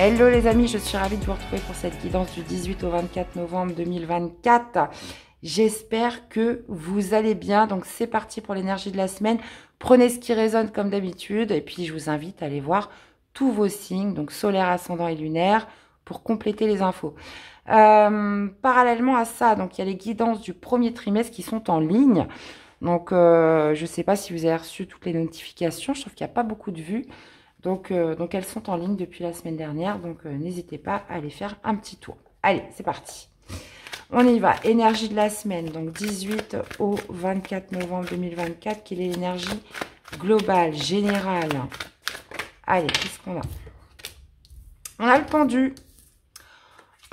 Hello les amis, je suis ravie de vous retrouver pour cette guidance du 18 au 24 novembre 2024. J'espère que vous allez bien. Donc c'est parti pour l'énergie de la semaine. Prenez ce qui résonne comme d'habitude et puis je vous invite à aller voir tous vos signes, donc solaire, ascendant et lunaire, pour compléter les infos. Parallèlement à ça, donc il y a les guidances du premier trimestre qui sont en ligne. Donc je ne sais pas si vous avez reçu toutes les notifications. Je trouve qu'il n'y a pas beaucoup de vues. Donc elles sont en ligne depuis la semaine dernière. Donc n'hésitez pas à aller faire un petit tour. Allez, c'est parti. On y va. Énergie de la semaine. Donc 18 au 24 novembre 2024. Quelle est l'énergie globale, générale? Allez, qu'est-ce qu'on a? On a le pendu.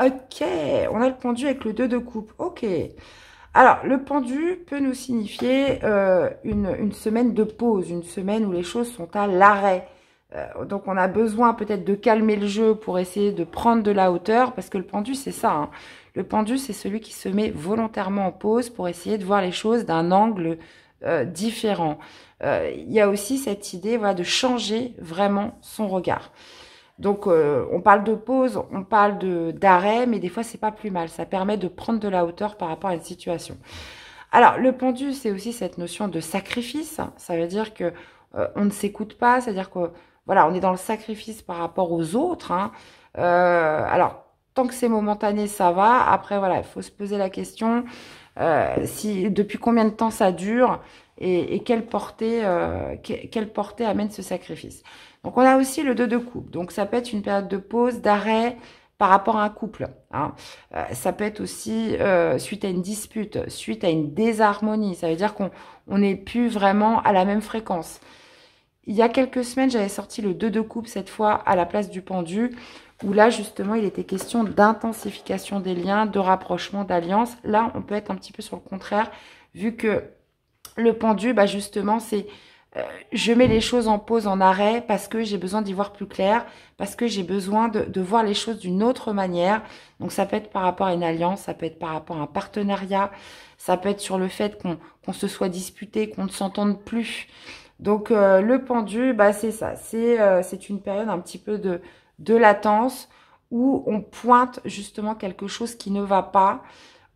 Ok, on a le pendu avec le 2 de coupe. Ok. Alors, le pendu peut nous signifier une semaine de pause, une semaine où les choses sont à l'arrêt. Donc, on a besoin peut-être de calmer le jeu pour essayer de prendre de la hauteur, parce que le pendu, c'est ça. Hein. Le pendu, c'est celui qui se met volontairement en pause pour essayer de voir les choses d'un angle différent. Il y a aussi cette idée voilà, de changer vraiment son regard. Donc, on parle de pause, on parle d'arrêt, mais des fois, c'est pas plus mal. Ça permet de prendre de la hauteur par rapport à une situation. Alors, le pendu, c'est aussi cette notion de sacrifice. Ça veut dire que on ne s'écoute pas, c'est-à-dire que voilà, on est dans le sacrifice par rapport aux autres. Hein. Alors, tant que c'est momentané, ça va. Après, voilà, il faut se poser la question depuis combien de temps ça dure et quelle portée amène ce sacrifice. Donc, on a aussi le 2 de coupe. Donc, ça peut être une période de pause, d'arrêt par rapport à un couple. Hein. Ça peut être aussi suite à une dispute, suite à une désharmonie. Ça veut dire qu'on n'est plus vraiment à la même fréquence. Il y a quelques semaines, j'avais sorti le 2 de coupe, cette fois à la place du pendu, où là, justement, il était question d'intensification des liens, de rapprochement, d'alliance. Là, on peut être un petit peu sur le contraire, vu que le pendu, bah, justement, c'est je mets les choses en pause, en arrêt, parce que j'ai besoin d'y voir plus clair, parce que j'ai besoin de voir les choses d'une autre manière. Donc, ça peut être par rapport à une alliance, ça peut être par rapport à un partenariat, ça peut être sur le fait qu'on se soit disputé, qu'on ne s'entende plus. Donc, le pendu, bah, c'est ça. C'est une période un petit peu de latence où on pointe justement quelque chose qui ne va pas,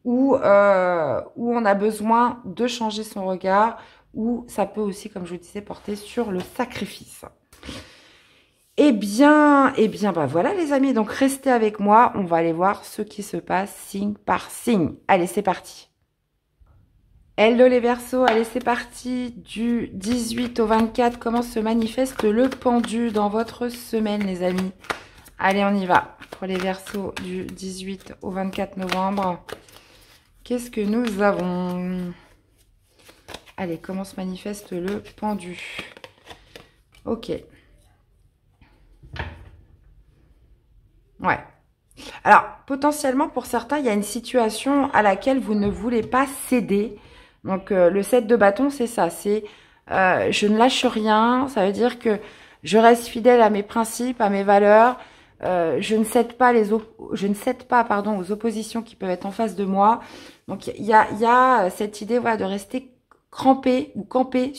où on a besoin de changer son regard, où ça peut aussi, comme je vous disais, porter sur le sacrifice. Eh bien, bah voilà les amis, donc restez avec moi, on va aller voir ce qui se passe signe par signe. Allez, c'est parti. Hello les Verseaux, allez c'est parti, du 18 au 24, comment se manifeste le pendu dans votre semaine les amis? Allez, on y va, pour les Verseaux du 18 au 24 novembre. Qu'est-ce que nous avons? Allez, comment se manifeste le pendu? Ok. Ouais. Alors, potentiellement, pour certains, il y a une situation à laquelle vous ne voulez pas céder. Donc, le 7 de bâton, c'est ça. C'est je ne lâche rien. Ça veut dire que je reste fidèle à mes principes, à mes valeurs. Je ne cède pas aux oppositions qui peuvent être en face de moi. Donc, il y a cette idée voilà, de rester crampé ou camper,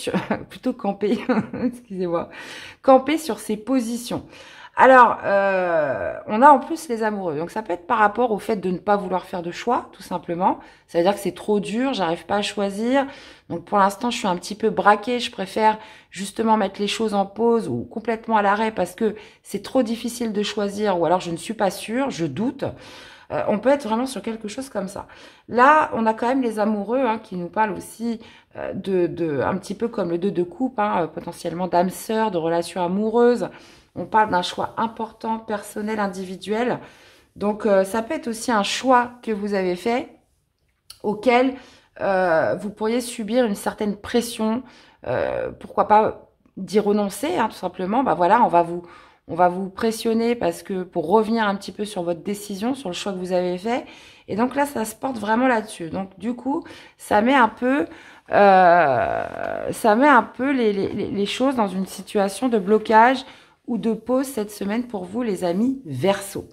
plutôt camper, excusez-moi, camper sur ses positions. Alors, on a en plus les amoureux. Donc, ça peut être par rapport au fait de ne pas vouloir faire de choix, tout simplement. Ça veut dire que c'est trop dur, j'arrive pas à choisir. Donc, pour l'instant, je suis un petit peu braquée. Je préfère justement mettre les choses en pause ou complètement à l'arrêt parce que c'est trop difficile de choisir ou alors je ne suis pas sûre, je doute. On peut être vraiment sur quelque chose comme ça. Là, on a quand même les amoureux hein, qui nous parlent aussi un petit peu comme le 2 de coupe, hein, potentiellement d'âme sœur, de relations amoureuses. On parle d'un choix important, personnel, individuel. Donc, ça peut être aussi un choix que vous avez fait auquel vous pourriez subir une certaine pression. Pourquoi pas d'y renoncer, hein, tout simplement. Bah voilà, on va vous pressionner parce que pour revenir un petit peu sur votre décision, sur le choix que vous avez fait. Et donc là, ça se porte vraiment là-dessus. Donc du coup, ça met un peu les choses dans une situation de blocage ou de pause cette semaine pour vous, les amis Verseaux.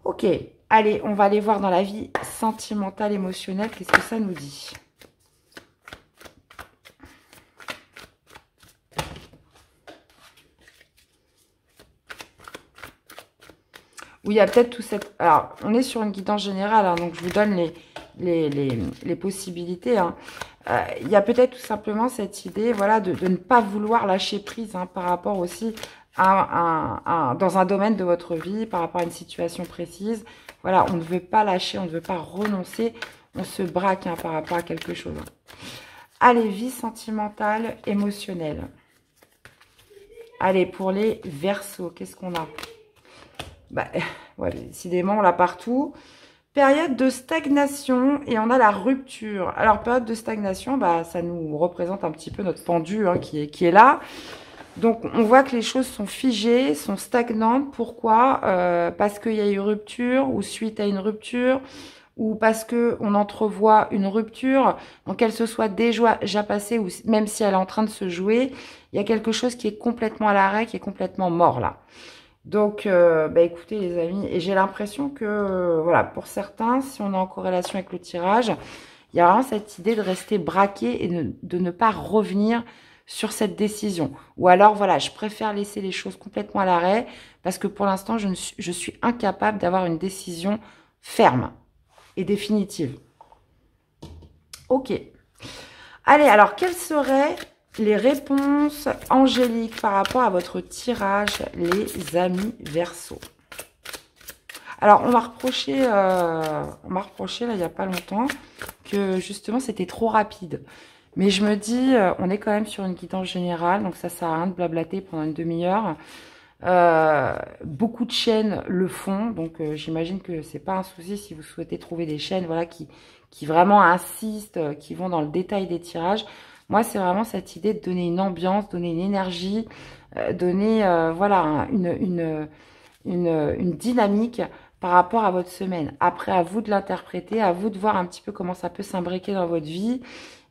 Ok, allez, on va aller voir dans la vie sentimentale, émotionnelle, qu'est-ce que ça nous dit? où il y a peut-être tout cette... Alors, on est sur une guidance générale, hein, donc je vous donne les possibilités. Hein. Il y a peut-être tout simplement cette idée, voilà, de ne pas vouloir lâcher prise hein, par rapport aussi dans un domaine de votre vie, par rapport à une situation précise. Voilà, on ne veut pas lâcher, on ne veut pas renoncer, on se braque hein, par rapport à quelque chose. Allez, vie sentimentale, émotionnelle. Allez, pour les Verseaux, qu'est-ce qu'on a? Bah, ouais, décidément, on l'a partout. Période de stagnation et on a la rupture. Alors, période de stagnation, bah, ça nous représente un petit peu notre pendu hein, qui est là. Donc, on voit que les choses sont figées, sont stagnantes. Pourquoi parce qu'il y a eu rupture ou suite à une rupture ou parce qu'on entrevoit une rupture. Donc, qu'elle se soit déjà passée ou même si elle est en train de se jouer, il y a quelque chose qui est complètement à l'arrêt, qui est complètement mort là. Donc, bah, écoutez les amis, et j'ai l'impression que, voilà, pour certains, si on est en corrélation avec le tirage, il y a vraiment cette idée de rester braqué et de ne pas revenir sur cette décision. Ou alors, voilà, je préfère laisser les choses complètement à l'arrêt parce que pour l'instant, je suis incapable d'avoir une décision ferme et définitive. Ok. Allez, alors, quelles seraient les réponses angéliques par rapport à votre tirage, les amis Verseaux? Alors, on m'a reproché, là, il n'y a pas longtemps, que justement, c'était trop rapide. Mais je me dis, on est quand même sur une guidance générale, donc ça sert à rien de blablater pendant une demi-heure. Beaucoup de chaînes le font, donc j'imagine que c'est pas un souci si vous souhaitez trouver des chaînes voilà, qui vraiment insistent, qui vont dans le détail des tirages. Moi, c'est vraiment cette idée de donner une ambiance, donner une énergie, donner voilà, une dynamique par rapport à votre semaine. Après, à vous de l'interpréter, à vous de voir un petit peu comment ça peut s'imbriquer dans votre vie.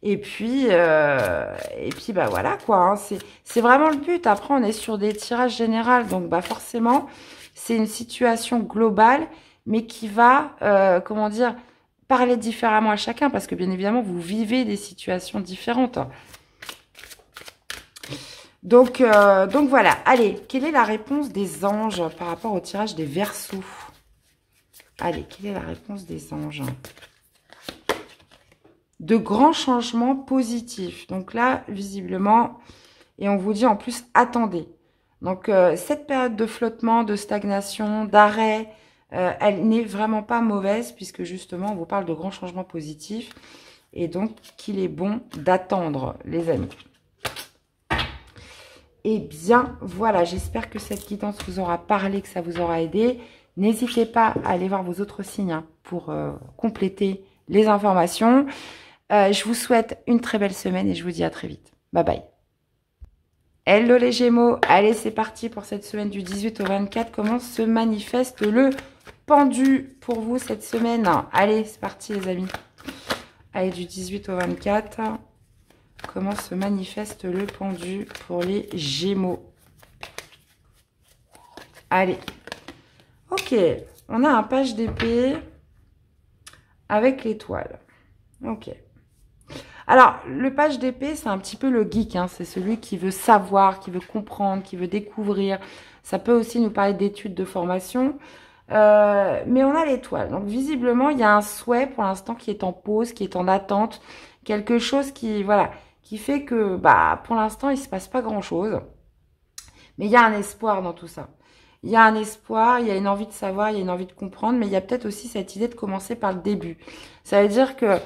Et puis bah voilà quoi, hein, c'est vraiment le but. Après, on est sur des tirages généraux, donc bah forcément, c'est une situation globale, mais qui va, comment dire, parler différemment à chacun, parce que bien évidemment, vous vivez des situations différentes. Donc voilà. Allez, quelle est la réponse des anges par rapport au tirage des Verseaux? Allez, quelle est la réponse des anges? De grands changements positifs. Donc là, visiblement, et on vous dit en plus, attendez. Donc, cette période de flottement, de stagnation, d'arrêt, elle n'est vraiment pas mauvaise puisque justement, on vous parle de grands changements positifs et donc qu'il est bon d'attendre, les amis. Eh bien, voilà, j'espère que cette guidance vous aura parlé, que ça vous aura aidé. N'hésitez pas à aller voir vos autres signes hein, pour compléter les informations. Je vous souhaite une très belle semaine et je vous dis à très vite. Bye bye. Hello les Gémeaux. Allez, c'est parti pour cette semaine du 18 au 24. Comment se manifeste le pendu pour vous cette semaine? Allez, c'est parti les amis. Allez, du 18 au 24. Comment se manifeste le pendu pour les Gémeaux? Allez. Ok. On a un page d'épée avec l'étoile. Ok. Alors, le page d'épée, c'est un petit peu le geek. Hein, c'est celui qui veut savoir, qui veut comprendre, qui veut découvrir. Ça peut aussi nous parler d'études, de formation. Mais on a l'étoile. Donc, visiblement, il y a un souhait pour l'instant qui est en pause, qui est en attente. Quelque chose qui, voilà, qui fait que, bah, pour l'instant, il ne se passe pas grand-chose. Mais il y a un espoir dans tout ça. Il y a un espoir, il y a une envie de savoir, il y a une envie de comprendre. Mais il y a peut-être aussi cette idée de commencer par le début. Ça veut dire que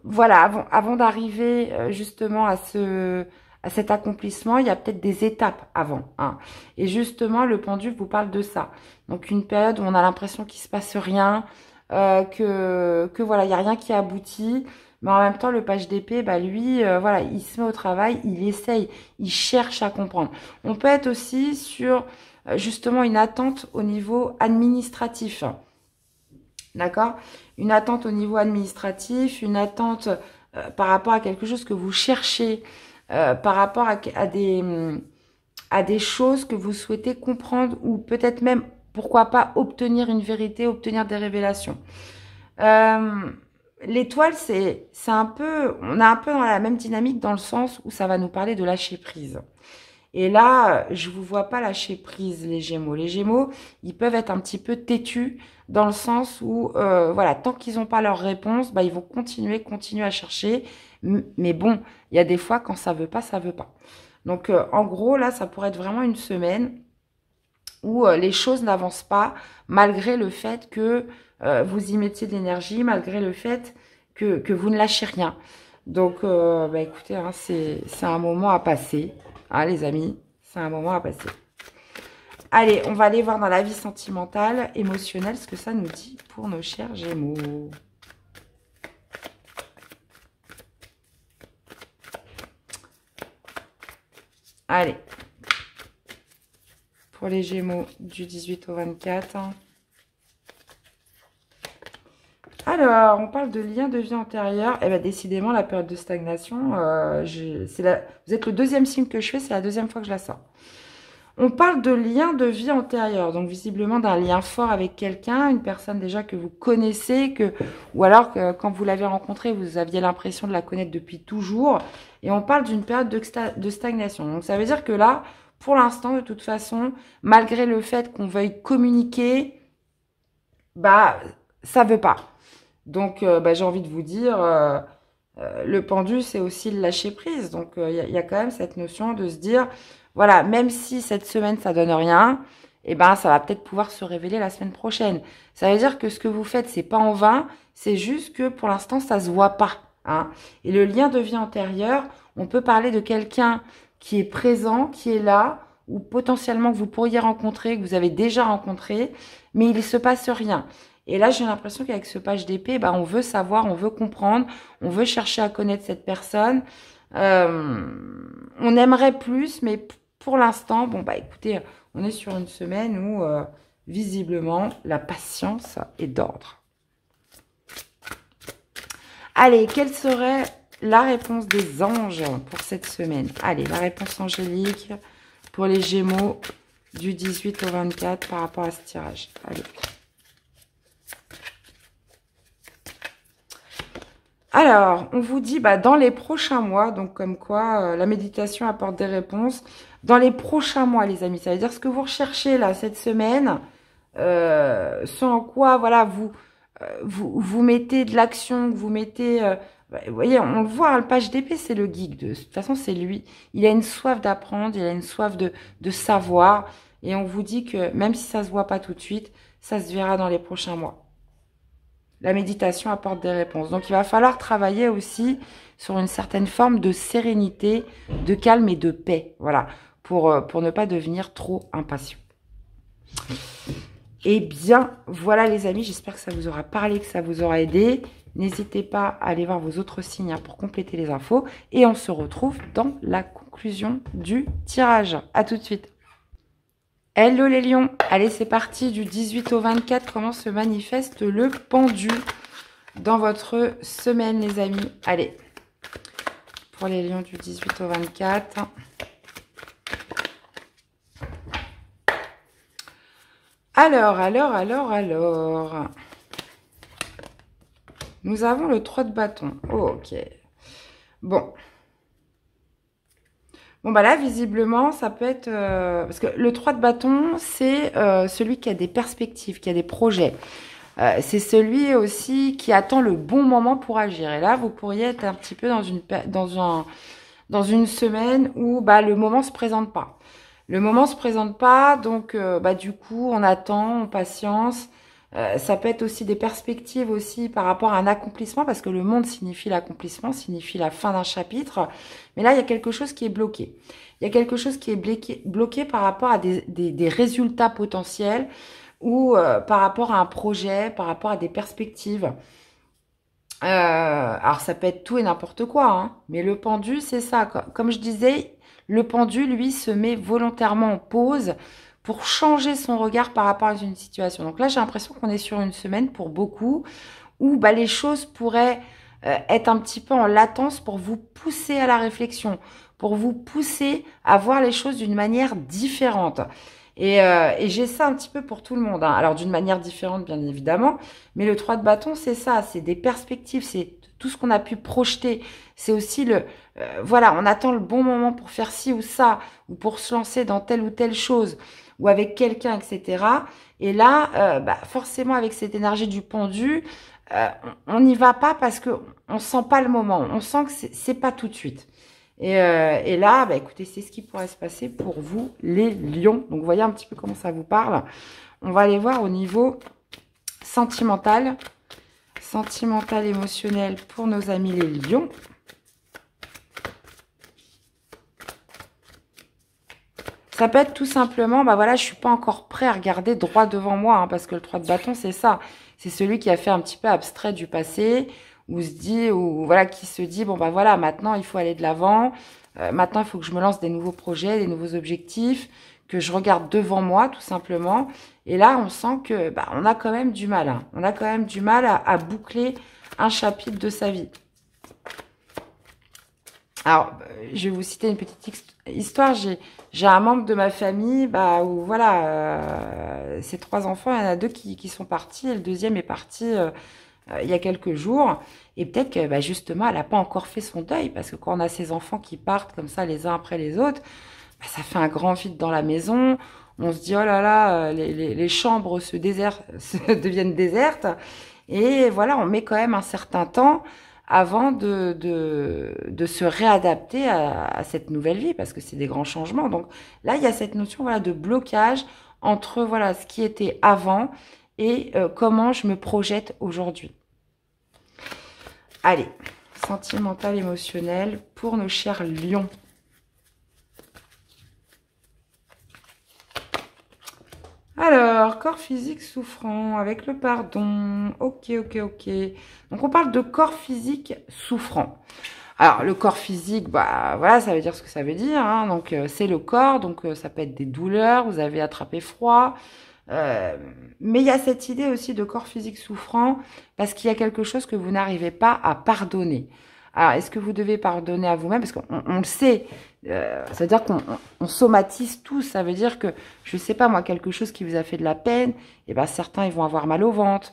voilà, avant d'arriver justement à cet accomplissement, il y a peut-être des étapes avant. Hein. Et justement, le pendule vous parle de ça. Donc, une période où on a l'impression qu'il se passe rien, que voilà, il n'y a rien qui aboutit. Mais en même temps, le page d'épée, bah lui, voilà, il se met au travail, il essaye, il cherche à comprendre. On peut être aussi sur justement une attente au niveau administratif. D'accord? Une attente au niveau administratif, une attente par rapport à quelque chose que vous cherchez, par rapport à des choses que vous souhaitez comprendre ou peut-être même, pourquoi pas, obtenir une vérité, obtenir des révélations. L'étoile, c'est un peu, on est un peu dans la même dynamique dans le sens où ça va nous parler de lâcher prise. Et là, je vous vois pas lâcher prise, les Gémeaux. Les Gémeaux, ils peuvent être un petit peu têtus dans le sens où, voilà, tant qu'ils n'ont pas leur réponse, bah, ils vont continuer à chercher. Mais bon, il y a des fois, quand ça veut pas, ça veut pas. Donc, en gros, là, ça pourrait être vraiment une semaine où les choses n'avancent pas, malgré le fait que vous y mettiez de l'énergie, malgré le fait que vous ne lâchez rien. Donc, bah, écoutez, hein, c'est un moment à passer, hein, les amis, c'est un moment à passer. Allez, on va aller voir dans la vie sentimentale, émotionnelle, ce que ça nous dit pour nos chers Gémeaux. Allez, pour les Gémeaux du 18 au 24. Alors, on parle de lien de vie antérieur. Eh bien, décidément, la période de stagnation, vous êtes le deuxième signe que je fais, c'est la deuxième fois que je la sors. On parle de lien de vie antérieur, donc visiblement d'un lien fort avec quelqu'un, une personne déjà que vous connaissez, ou alors que quand vous l'avez rencontrée, vous aviez l'impression de la connaître depuis toujours. Et on parle d'une période de stagnation. Donc ça veut dire que là, pour l'instant, de toute façon, malgré le fait qu'on veuille communiquer, bah, ça veut pas. Donc, bah, j'ai envie de vous dire, le pendu, c'est aussi le lâcher prise. Donc, il y a quand même cette notion de se dire, voilà, même si cette semaine, ça donne rien, eh ben, ça va peut-être pouvoir se révéler la semaine prochaine. Ça veut dire que ce que vous faites, c'est pas en vain, c'est juste que pour l'instant, ça se voit pas. Hein. Et le lien de vie antérieur, on peut parler de quelqu'un qui est présent, qui est là, ou potentiellement que vous pourriez rencontrer, que vous avez déjà rencontré, mais il ne se passe rien. Et là, j'ai l'impression qu'avec ce page d'épée, bah, on veut savoir, on veut comprendre, on veut chercher à connaître cette personne. On aimerait plus, mais pour l'instant, bon, bah, écoutez, on est sur une semaine où, visiblement, la patience est d'ordre. Allez, quelle serait la réponse des anges pour cette semaine? Allez, la réponse angélique pour les Gémeaux du 18 au 24 par rapport à ce tirage. Allez. Alors, on vous dit, bah, dans les prochains mois, donc comme quoi la méditation apporte des réponses. Dans les prochains mois, les amis, ça veut dire ce que vous recherchez là cette semaine, ce en quoi, voilà, vous mettez de l'action, vous mettez, vous voyez, on le voit, hein, le page d'épée, c'est le geek. De toute façon, c'est lui. Il a une soif d'apprendre, il a une soif de savoir. Et on vous dit que même si ça se voit pas tout de suite, ça se verra dans les prochains mois. La méditation apporte des réponses. Donc, il va falloir travailler aussi sur une certaine forme de sérénité, de calme et de paix. Voilà, pour ne pas devenir trop impatient. Eh bien, voilà les amis, j'espère que ça vous aura parlé, que ça vous aura aidé. N'hésitez pas à aller voir vos autres signes hein, pour compléter les infos. Et on se retrouve dans la conclusion du tirage. À tout de suite. Hello les lions, allez c'est parti du 18 au 24, comment se manifeste le pendu dans votre semaine les amis. Allez, pour les lions du 18 au 24. Alors. Nous avons le 3 de bâton, ok. Bon, bah là, visiblement, ça peut être... parce que le 3 de bâton, c'est celui qui a des perspectives, qui a des projets. C'est celui aussi qui attend le bon moment pour agir. Et là, vous pourriez être un petit peu dans une semaine où bah, le moment se présente pas. Le moment se présente pas, donc bah, du coup, on attend, on patience. Ça peut être aussi des perspectives aussi par rapport à un accomplissement, parce que le monde signifie l'accomplissement, signifie la fin d'un chapitre. Mais là, il y a quelque chose qui est bloqué. Il y a quelque chose qui est bloqué par rapport à des résultats potentiels ou par rapport à un projet, par rapport à des perspectives. Alors, ça peut être tout et n'importe quoi, hein, mais le pendu, c'est ça. Comme je disais, le pendu, lui, se met volontairement en pause pour changer son regard par rapport à une situation. Donc là, j'ai l'impression qu'on est sur une semaine pour beaucoup où bah, les choses pourraient être un petit peu en latence pour vous pousser à la réflexion, pour vous pousser à voir les choses d'une manière différente. Et j'ai ça un petit peu pour tout le monde. Hein. Alors, d'une manière différente, bien évidemment. Mais le 3 de bâton, c'est ça. C'est des perspectives. C'est tout ce qu'on a pu projeter. C'est aussi voilà, on attend le bon moment pour faire ci ou ça, ou pour se lancer dans telle ou telle chose, ou avec quelqu'un, etc. Et là, forcément, avec cette énergie du pendu, on n'y va pas parce que on sent pas le moment. On sent que c'est pas tout de suite. Et là, écoutez, c'est ce qui pourrait se passer pour vous, les lions. Donc, vous voyez un petit peu comment ça vous parle. On va aller voir au niveau sentimental. Sentimental, émotionnel pour nos amis les lions. Ça peut être tout simplement, voilà, je suis pas encore prêt à regarder droit devant moi, hein, parce que le 3 de bâton, c'est ça. C'est celui qui a fait un petit peu abstrait du passé, ou se dit, ou voilà, qui se dit, bon, voilà, maintenant, il faut aller de l'avant. Maintenant, il faut que je me lance des nouveaux projets, des nouveaux objectifs, que je regarde devant moi, tout simplement. Et là, on sent que, on a quand même du mal. Hein. On a quand même du mal à boucler un chapitre de sa vie. Alors, je vais vous citer une petite histoire. J'ai un membre de ma famille, où voilà, ces 3 enfants, il y en a 2 qui sont partis, et le deuxième est parti il y a quelques jours. Et peut-être que justement, elle n'a pas encore fait son deuil, parce que quand on a ces enfants qui partent comme ça, les uns après les autres, ça fait un grand vide dans la maison. On se dit, oh là là, les chambres se deviennent désertes. Et voilà, on met quand même un certain temps avant de se réadapter à cette nouvelle vie, parce que c'est des grands changements. Donc là, il y a cette notion de blocage entre voilà ce qui était avant et comment je me projette aujourd'hui. Allez, sentimental, émotionnel pour nos chers lions. Alors, corps physique souffrant avec le pardon. Ok. Donc, on parle de corps physique souffrant. Alors, le corps physique, voilà, ça veut dire ce que ça veut dire. Hein. Donc, c'est le corps. Donc, ça peut être des douleurs. Vous avez attrapé froid. Mais il y a cette idée aussi de corps physique souffrant parce qu'il y a quelque chose que vous n'arrivez pas à pardonner. Alors, est-ce que vous devez pardonner à vous-même? Parce qu'on le sait, ça veut dire qu'on somatise tout. Ça veut dire que, je sais pas moi, quelque chose qui vous a fait de la peine, et certains, ils vont avoir mal au ventre.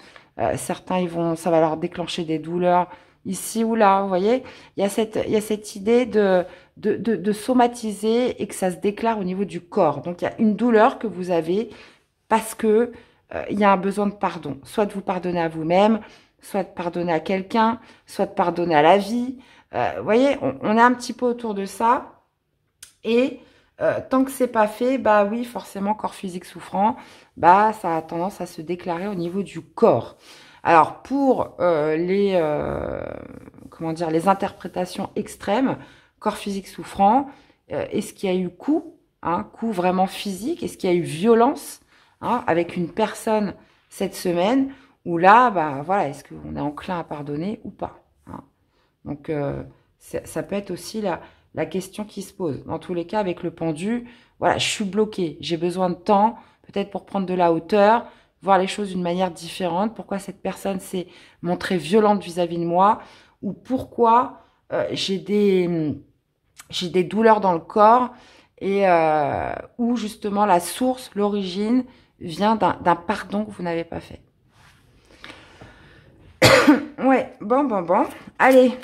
Certains, ça va leur déclencher des douleurs ici ou là, vous voyez. Il y a cette idée de somatiser et que ça se déclare au niveau du corps. Donc, il y a une douleur que vous avez parce que il y a un besoin de pardon. Soit de vous pardonner à vous-même, soit de pardonner à quelqu'un, soit de pardonner à la vie. Vous voyez, on est un petit peu autour de ça. Et tant que c'est pas fait, oui, forcément, corps physique souffrant, ça a tendance à se déclarer au niveau du corps. Alors, pour les interprétations extrêmes, corps physique souffrant, est-ce qu'il y a eu coup vraiment physique? Est-ce qu'il y a eu violence avec une personne cette semaine? Ou là, voilà, est-ce qu'on est enclin à pardonner ou pas? Donc, ça peut être aussi la question qui se pose. Dans tous les cas, avec le pendu, voilà, je suis bloquée. J'ai besoin de temps, peut-être pour prendre de la hauteur, voir les choses d'une manière différente. Pourquoi cette personne s'est montrée violente vis-à-vis de moi? Ou pourquoi j'ai des douleurs dans le corps et où justement la source, l'origine, vient d'un pardon que vous n'avez pas fait. Ouais, bon. Allez,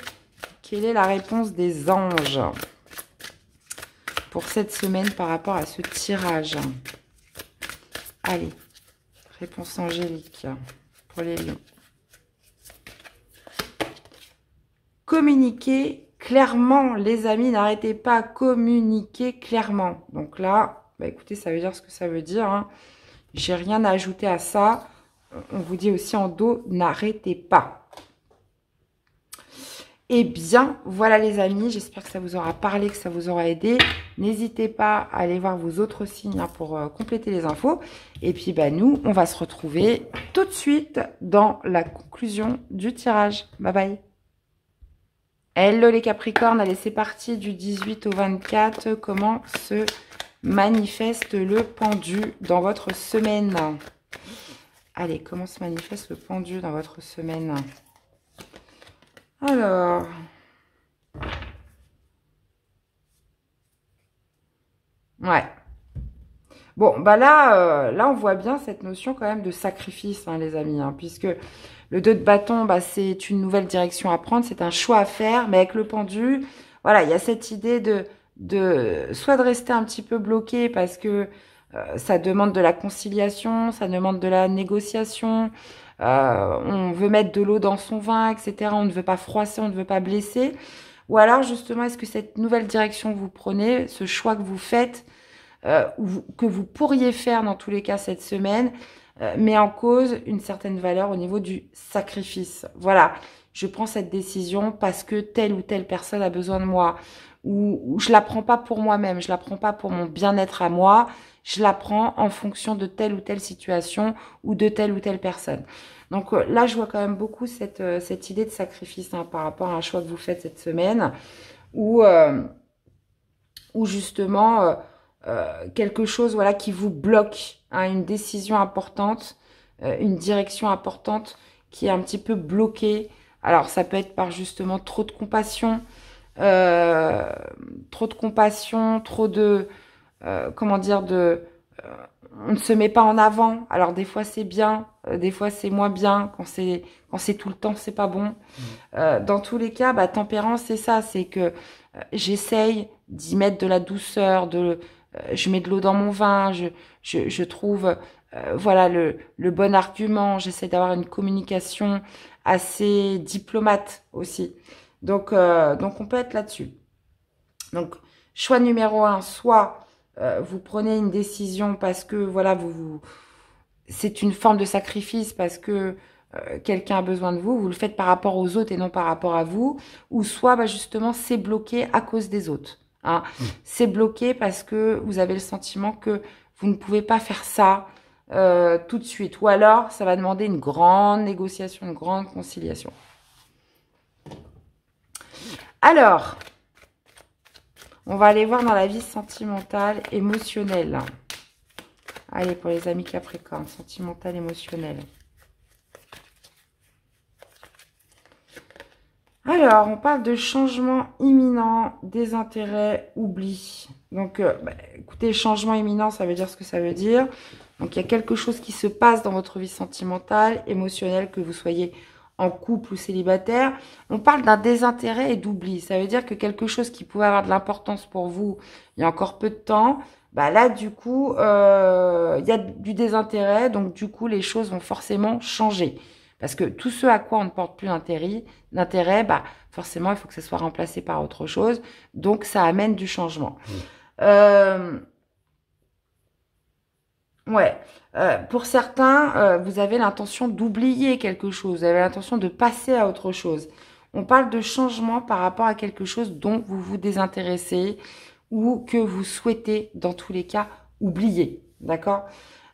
quelle est la réponse des anges pour cette semaine par rapport à ce tirage? Allez, réponse angélique pour les lions. Communiquez clairement, les amis, n'arrêtez pas, communiquer clairement. Donc là, écoutez, ça veut dire ce que ça veut dire. Hein. J'ai rien à ajouter à ça. On vous dit aussi en dos, n'arrêtez pas. Eh bien, voilà les amis, j'espère que ça vous aura parlé, que ça vous aura aidé. N'hésitez pas à aller voir vos autres signes pour compléter les infos. Et puis, nous, on va se retrouver tout de suite dans la conclusion du tirage. Bye bye. Hello les Capricornes, allez, c'est parti du 18 au 24. Comment se manifeste le pendu dans votre semaine? Allez, comment se manifeste le pendu dans votre semaine? Alors, ouais. Bon, là, on voit bien cette notion quand même de sacrifice, les amis, puisque Le 2 de bâton, bah, c'est une nouvelle direction à prendre, c'est un choix à faire, mais avec le pendu, voilà, il y a cette idée soit de rester un petit peu bloqué parce que ça demande de la conciliation, ça demande de la négociation, on veut mettre de l'eau dans son vin, etc. On ne veut pas froisser, on ne veut pas blesser. Ou alors, justement, est-ce que cette nouvelle direction que vous prenez, ce choix que vous faites, que vous pourriez faire dans tous les cas cette semaine, met en cause une certaine valeur au niveau du sacrifice. Voilà, je prends cette décision parce que telle ou telle personne a besoin de moi. Ou je la prends pas pour moi-même, je la prends pas pour mon bien-être à moi, je la prends en fonction de telle ou telle situation ou de telle ou telle personne. Donc là, je vois quand même beaucoup cette idée de sacrifice hein, par rapport à un choix que vous faites cette semaine, où justement quelque chose voilà qui vous bloque, hein, une décision importante, une direction importante qui est un petit peu bloquée. Alors ça peut être par justement trop de compassion, trop de comment dire on ne se met pas en avant. Alors des fois c'est bien, des fois c'est moins bien. Quand c'est tout le temps, c'est pas bon. Dans tous les cas, bah, tempérance, c'est ça, c'est que j'essaye d'y mettre de la douceur, je mets de l'eau dans mon vin, je trouve voilà le bon argument. J'essaie d'avoir une communication assez diplomate aussi. Donc on peut être là-dessus. Donc choix numéro 1, soit vous prenez une décision parce que voilà c'est une forme de sacrifice parce que quelqu'un a besoin de vous, vous le faites par rapport aux autres et non par rapport à vous, ou soit bah, justement c'est bloqué à cause des autres. Hein. C'est bloqué parce que vous avez le sentiment que vous ne pouvez pas faire ça tout de suite, ou alors ça va demander une grande négociation, une grande conciliation. Alors, on va aller voir dans la vie sentimentale, émotionnelle. Allez, pour les amis Capricorne, sentimentale, émotionnelle. Alors, on parle de changement imminent, désintérêt, oubli. Donc, bah, écoutez, changement imminent, ça veut dire ce que ça veut dire. Donc, il y a quelque chose qui se passe dans votre vie sentimentale, émotionnelle, que vous soyez en couple ou célibataire. On parle d'un désintérêt et d'oubli. Ça veut dire que quelque chose qui pouvait avoir de l'importance pour vous il y a encore peu de temps, bah là, du coup, il y a du désintérêt. Donc, du coup, les choses vont forcément changer. Parce que tout ce à quoi on ne porte plus d'intérêt, bah, forcément, il faut que ça soit remplacé par autre chose. Donc, ça amène du changement. Ouais. Pour certains, vous avez l'intention d'oublier quelque chose. Vous avez l'intention de passer à autre chose. On parle de changement par rapport à quelque chose dont vous vous désintéressez ou que vous souhaitez, dans tous les cas, oublier. D'accord?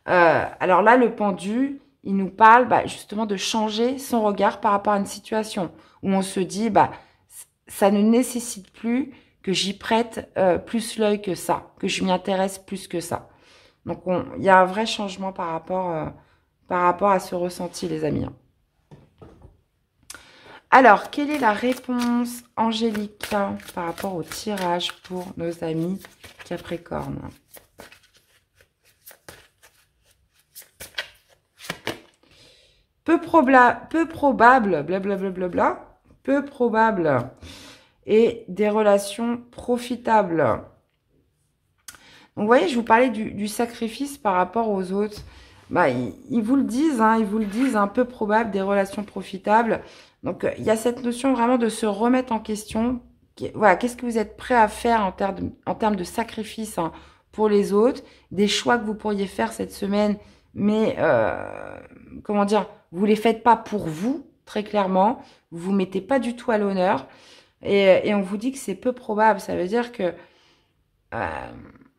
Alors là, le pendu, il nous parle bah, justement de changer son regard par rapport à une situation où on se dit, bah, ça ne nécessite plus que j'y prête plus l'œil que ça, que je m'y intéresse plus que ça. Donc, il y a un vrai changement par rapport à ce ressenti, les amis. Alors, quelle est la réponse angélique par rapport au tirage pour nos amis Capricorne? Peu probable, blablabla, peu probable, et des relations profitables. Donc, vous voyez, je vous parlais du sacrifice par rapport aux autres. Bah, ils vous le disent, hein, peu probable, des relations profitables. Donc, il y a cette notion vraiment de se remettre en question. Voilà, qu'est-ce que vous êtes prêt à faire en termes de sacrifice hein, pour les autres, des choix que vous pourriez faire cette semaine, mais comment dire, vous les faites pas pour vous, très clairement. Vous vous mettez pas du tout à l'honneur. Et on vous dit que c'est peu probable. Ça veut dire que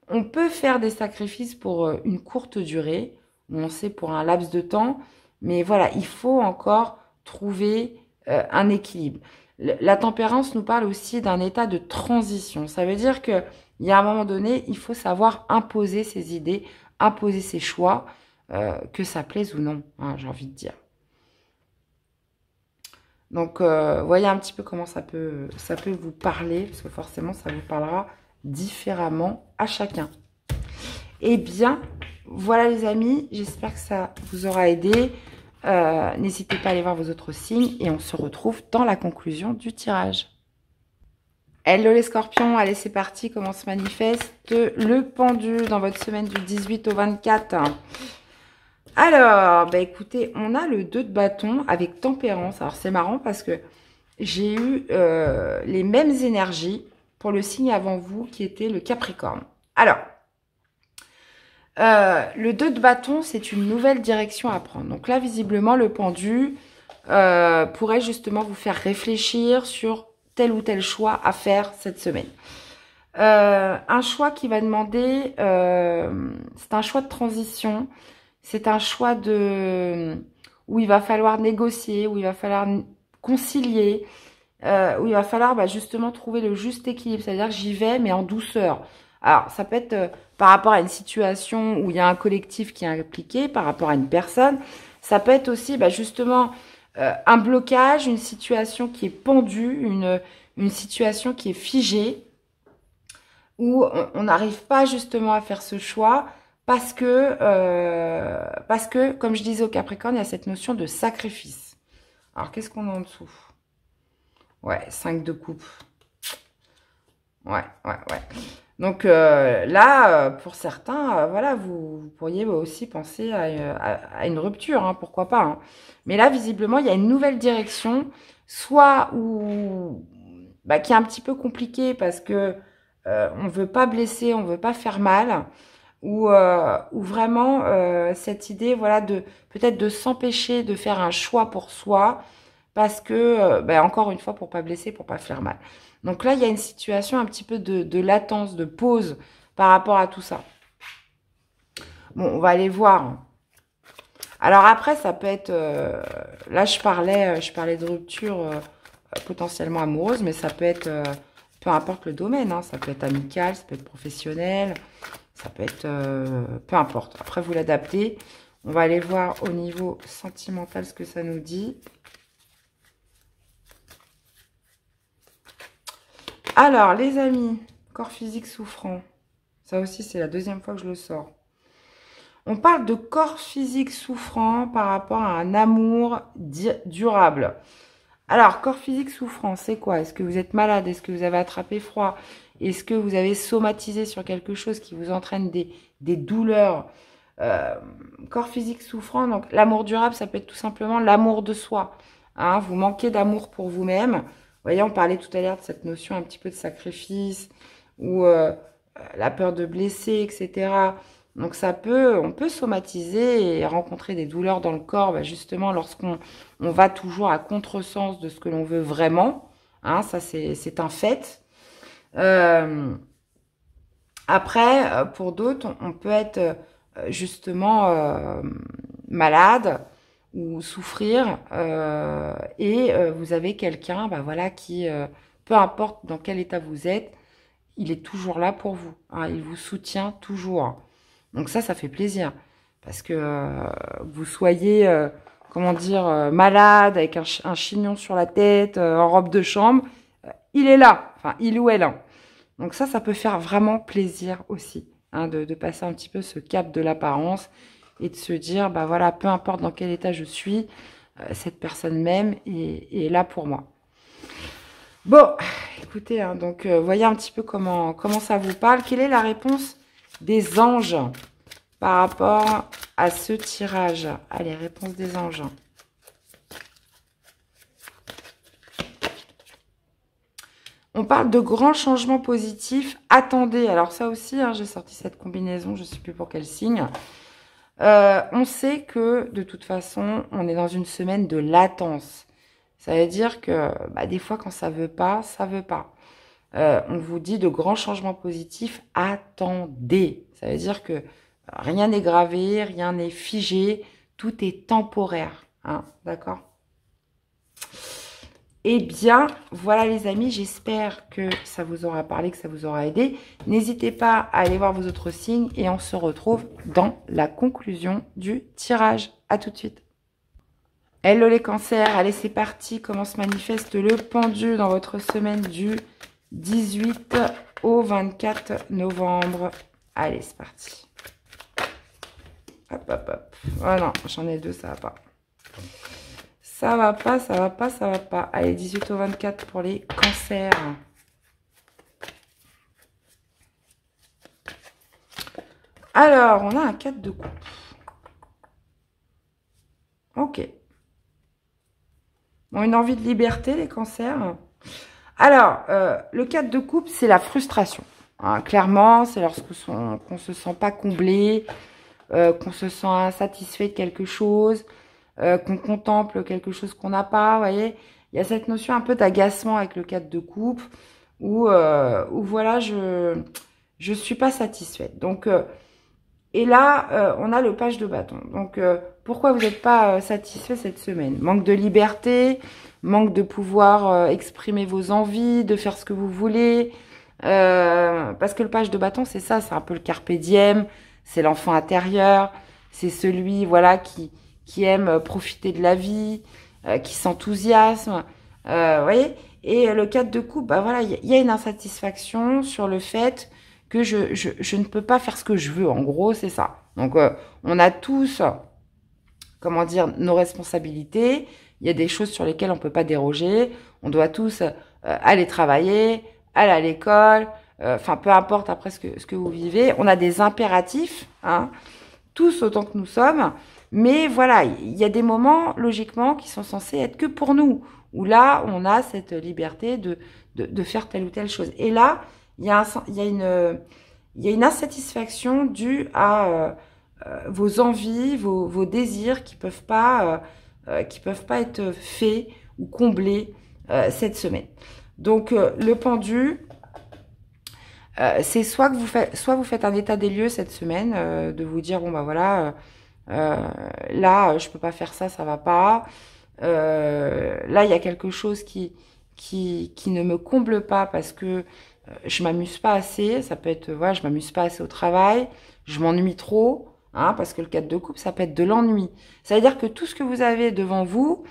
on peut faire des sacrifices pour une courte durée, on sait pour un laps de temps, mais voilà, il faut encore trouver un équilibre. La tempérance nous parle aussi d'un état de transition. Ça veut dire que il y a un moment donné, il faut savoir imposer ses idées, imposer ses choix, que ça plaise ou non, hein, j'ai envie de dire. Donc, voyez un petit peu comment ça peut vous parler, parce que forcément, ça vous parlera différemment à chacun. Eh bien, voilà les amis, j'espère que ça vous aura aidé. N'hésitez pas à aller voir vos autres signes et on se retrouve dans la conclusion du tirage. Hello les scorpions, allez c'est parti, comment se manifeste le pendu dans votre semaine du 18 au 24. Alors, bah écoutez, on a le 2 de bâton avec tempérance. Alors c'est marrant parce que j'ai eu les mêmes énergies pour le signe avant vous qui était le Capricorne. Alors, le 2 de bâton, c'est une nouvelle direction à prendre. Donc là, visiblement, le pendu pourrait justement vous faire réfléchir sur tel ou tel choix à faire cette semaine. Un choix qui va demander, c'est un choix de transition, c'est un choix où il va falloir négocier, où il va falloir concilier, où il va falloir justement trouver le juste équilibre, c'est-à-dire que j'y vais mais en douceur. Alors ça peut être par rapport à une situation où il y a un collectif qui est impliqué, par rapport à une personne, ça peut être aussi justement un blocage, une situation qui est pendue, une situation qui est figée, où on n'arrive pas justement à faire ce choix parce que, comme je disais au Capricorne, il y a cette notion de sacrifice. Alors, qu'est-ce qu'on a en dessous? Ouais, 5 de coupe. Ouais. Donc là, pour certains, voilà, vous pourriez aussi penser à une rupture, hein, pourquoi pas. Hein. Mais là, visiblement, il y a une nouvelle direction, soit qui est un petit peu compliquée parce que on veut pas blesser, on veut pas faire mal, ou vraiment cette idée, voilà, de peut-être de s'empêcher de faire un choix pour soi, parce que, encore une fois, pour pas blesser, pour pas faire mal. Donc là, il y a une situation un petit peu de latence, de pause par rapport à tout ça. Bon, on va aller voir. Alors après, ça peut être... là, je parlais de rupture potentiellement amoureuse, mais ça peut être... peu importe le domaine, hein, ça peut être amical, ça peut être professionnel, ça peut être... peu importe. Après, vous l'adaptez. On va aller voir au niveau sentimental ce que ça nous dit. Alors, les amis, corps physique souffrant. Ça aussi, c'est la deuxième fois que je le sors. On parle de corps physique souffrant par rapport à un amour durable. Alors, corps physique souffrant, c'est quoi? Est-ce que vous êtes malade? Est-ce que vous avez attrapé froid? Est-ce que vous avez somatisé sur quelque chose qui vous entraîne des douleurs? Corps physique souffrant, donc l'amour durable, ça peut être tout simplement l'amour de soi. Hein, vous manquez d'amour pour vous-même. Vous voyez, on parlait tout à l'heure de cette notion un petit peu de sacrifice ou la peur de blesser, etc. Donc on peut somatiser et rencontrer des douleurs dans le corps, justement lorsqu'on va toujours à contresens de ce que l'on veut vraiment. Hein, ça, c'est un fait. Après, pour d'autres, on peut être justement malade ou souffrir et vous avez quelqu'un voilà, qui, peu importe dans quel état vous êtes, il est toujours là pour vous. Hein, il vous soutient toujours. Donc ça fait plaisir. Parce que vous soyez, comment dire, malade, avec un chignon sur la tête, en robe de chambre, il est là. Enfin, il ou elle. Hein. Donc ça peut faire vraiment plaisir aussi. Hein, de passer un petit peu ce cap de l'apparence et de se dire, voilà, peu importe dans quel état je suis, cette personne même est là pour moi. Bon, écoutez, hein, donc voyez un petit peu comment ça vous parle. Quelle est la réponse des anges par rapport à ce tirage? Allez, réponse des anges. On parle de grands changements positifs. Attendez, alors ça aussi, hein, j'ai sorti cette combinaison, je ne sais plus pour quel signe. On sait que, de toute façon, on est dans une semaine de latence. Ça veut dire que, des fois, quand ça veut pas, ça veut pas. On vous dit de grands changements positifs, attendez. Ça veut dire que rien n'est gravé, rien n'est figé, tout est temporaire. Hein, d'accord ? Eh bien, voilà les amis, j'espère que ça vous aura parlé, que ça vous aura aidé. N'hésitez pas à aller voir vos autres signes et on se retrouve dans la conclusion du tirage. À tout de suite. Hello les cancers, allez c'est parti. Comment se manifeste le pendu dans votre semaine du 18 au 24 novembre. Allez, c'est parti. Hop, hop, hop. Oh non, j'en ai deux, ça va pas. Ça va pas, ça va pas, ça va pas. Allez, 18 au 24 pour les cancers. Alors, on a un 4 de coupe. Ok. Bon, une envie de liberté, les cancers. Alors, le 4 de coupe, c'est la frustration. Hein, clairement, c'est qu'on se sent pas comblé, qu'on se sent insatisfait de quelque chose, qu'on contemple quelque chose qu'on n'a pas, vous voyez. Il y a cette notion un peu d'agacement avec le 4 de coupe, où voilà, je suis pas satisfaite. Donc, et là, on a le page de bâton. Donc, pourquoi vous n'êtes pas satisfait cette semaine? Manque de liberté, manque de pouvoir exprimer vos envies, de faire ce que vous voulez. Parce que le page de bâton, c'est ça, c'est un peu le carpe diem, c'est l'enfant intérieur, c'est celui, voilà, qui aime profiter de la vie, qui s'enthousiasme, vous voyez. Et le 4 de coupe, bah voilà, il y a une insatisfaction sur le fait que je ne peux pas faire ce que je veux. En gros, c'est ça. Donc, on a tous, comment dire, nos responsabilités. Il y a des choses sur lesquelles on peut pas déroger. On doit tous aller travailler, aller à l'école. Enfin, peu importe après ce que vous vivez. On a des impératifs, hein, tous autant que nous sommes. Mais voilà, il y a des moments, logiquement, qui sont censés être que pour nous. Où là, on a cette liberté de faire telle ou telle chose. Et là, il y a une insatisfaction due à vos envies, vos désirs qui peuvent pas être faits ou comblés cette semaine. Donc le pendu, c'est soit vous faites un état des lieux cette semaine, de vous dire bon bah voilà, là je peux pas faire ça, ça va pas. Là il y a quelque chose qui ne me comble pas parce que je m'amuse pas assez. Ça peut être, voilà, je m'amuse pas assez au travail, je m'ennuie trop, hein, parce que le 4 de coupe, ça peut être de l'ennui. Ça veut dire que tout ce que vous avez devant vous,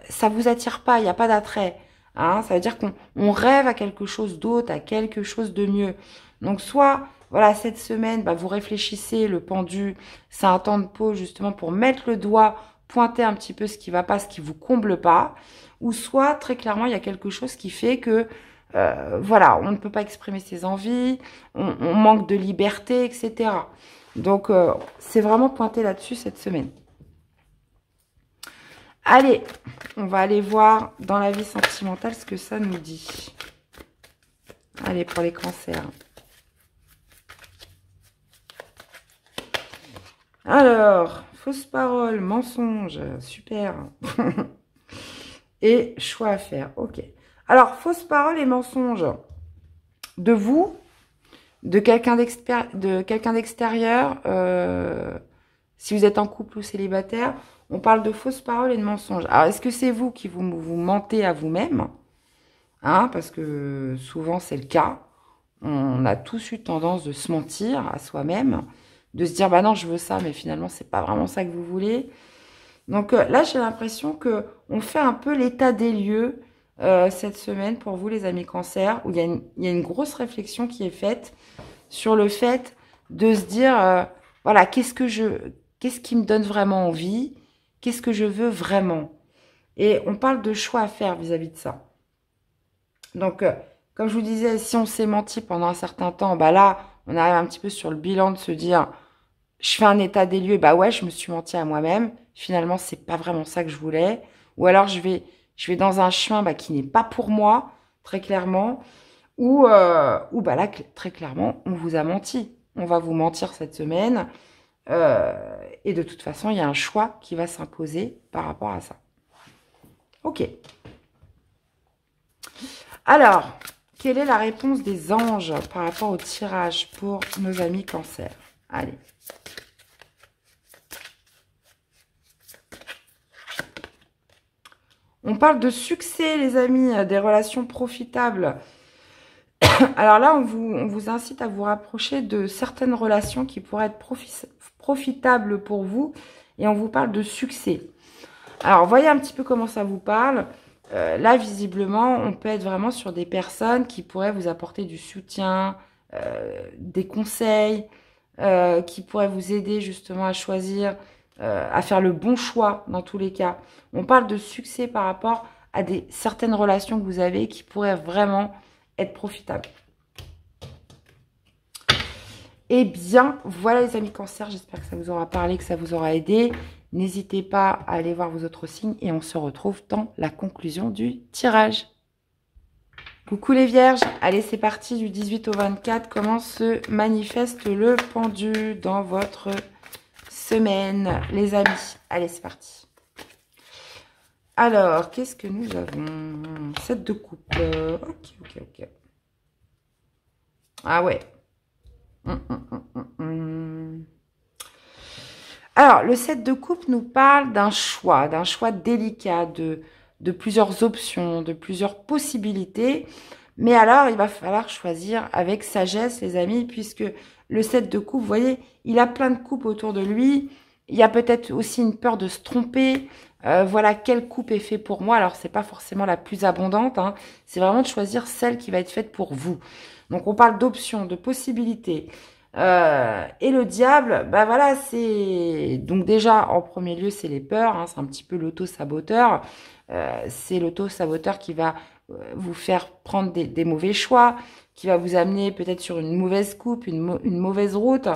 ça vous attire pas, il n'y a pas d'attrait. Hein, ça veut dire qu'on rêve à quelque chose d'autre, à quelque chose de mieux. Donc soit, voilà, cette semaine, bah, vous réfléchissez, le pendu, c'est un temps de pause justement pour mettre le doigt, pointer un petit peu ce qui va pas, ce qui vous comble pas. Ou soit, très clairement, il y a quelque chose qui fait que voilà, on ne peut pas exprimer ses envies, on manque de liberté, etc. Donc, c'est vraiment pointé là-dessus cette semaine. Allez, on va aller voir dans la vie sentimentale ce que ça nous dit. Allez, pour les cancers. Alors, fausse parole, mensonge, super. Et choix à faire, ok. Alors, fausse parole et mensonge de vous, de quelqu'un d'extérieur, si vous êtes en couple ou célibataire, on parle de fausses paroles et de mensonges. Alors, est-ce que c'est vous qui vous mentez à vous-même, hein, parce que souvent c'est le cas. On a tous eu tendance de se mentir à soi-même, de se dire bah non je veux ça, mais finalement c'est pas vraiment ça que vous voulez. Donc là j'ai l'impression que on fait un peu l'état des lieux cette semaine pour vous les amis cancer, où il y a une grosse réflexion qui est faite sur le fait de se dire voilà, qu'est-ce qui me donne vraiment envie, qu'est-ce que je veux vraiment. Et on parle de choix à faire vis-à-vis de ça. Donc comme je vous disais, si on s'est menti pendant un certain temps, bah là on arrive un petit peu sur le bilan de se dire je fais un état des lieux, bah ouais, je me suis menti à moi-même. Finalement, c'est pas vraiment ça que je voulais. Ou alors, je vais dans un chemin bah, qui n'est pas pour moi, très clairement. Ou bah là, très clairement, on vous a menti. On va vous mentir cette semaine. Et de toute façon, il y a un choix qui va s'imposer par rapport à ça. Ok. Alors, quelle est la réponse des anges par rapport au tirage pour nos amis cancer? Allez. On parle de succès, les amis, des relations profitables. Alors là, on vous incite à vous rapprocher de certaines relations qui pourraient être profitables pour vous. Et on vous parle de succès. Alors, voyez un petit peu comment ça vous parle. Là, visiblement, on peut être vraiment sur des personnes qui pourraient vous apporter du soutien, des conseils, qui pourraient vous aider justement à choisir à faire le bon choix dans tous les cas. On parle de succès par rapport à certaines relations que vous avez qui pourraient vraiment être profitables. Eh bien, voilà les amis Cancer, j'espère que ça vous aura parlé, que ça vous aura aidé. N'hésitez pas à aller voir vos autres signes et on se retrouve dans la conclusion du tirage. Coucou les Vierges, allez c'est parti du 18 au 24, comment se manifeste le pendu dans votre semaine les amis. Allez c'est parti. Alors, qu'est-ce que nous avons? 7 de coupe, ok. Ah ouais. Alors, le 7 de coupe nous parle d'un choix délicat, de plusieurs options, de plusieurs possibilités. Mais alors, il va falloir choisir avec sagesse, les amis, puisque le 7 de coupe, vous voyez, il a plein de coupes autour de lui. Il y a peut-être aussi une peur de se tromper. Voilà, quelle coupe est faite pour moi? Alors, c'est pas forcément la plus abondante. Hein. C'est vraiment de choisir celle qui va être faite pour vous. Donc, on parle d'options, de possibilités. Et le diable, bah voilà, c'est... Donc déjà, en premier lieu, c'est les peurs. Hein, c'est un petit peu l'auto-saboteur. C'est l'auto-saboteur qui va vous faire prendre des mauvais choix, qui va vous amener peut-être sur une mauvaise coupe, une mauvaise route.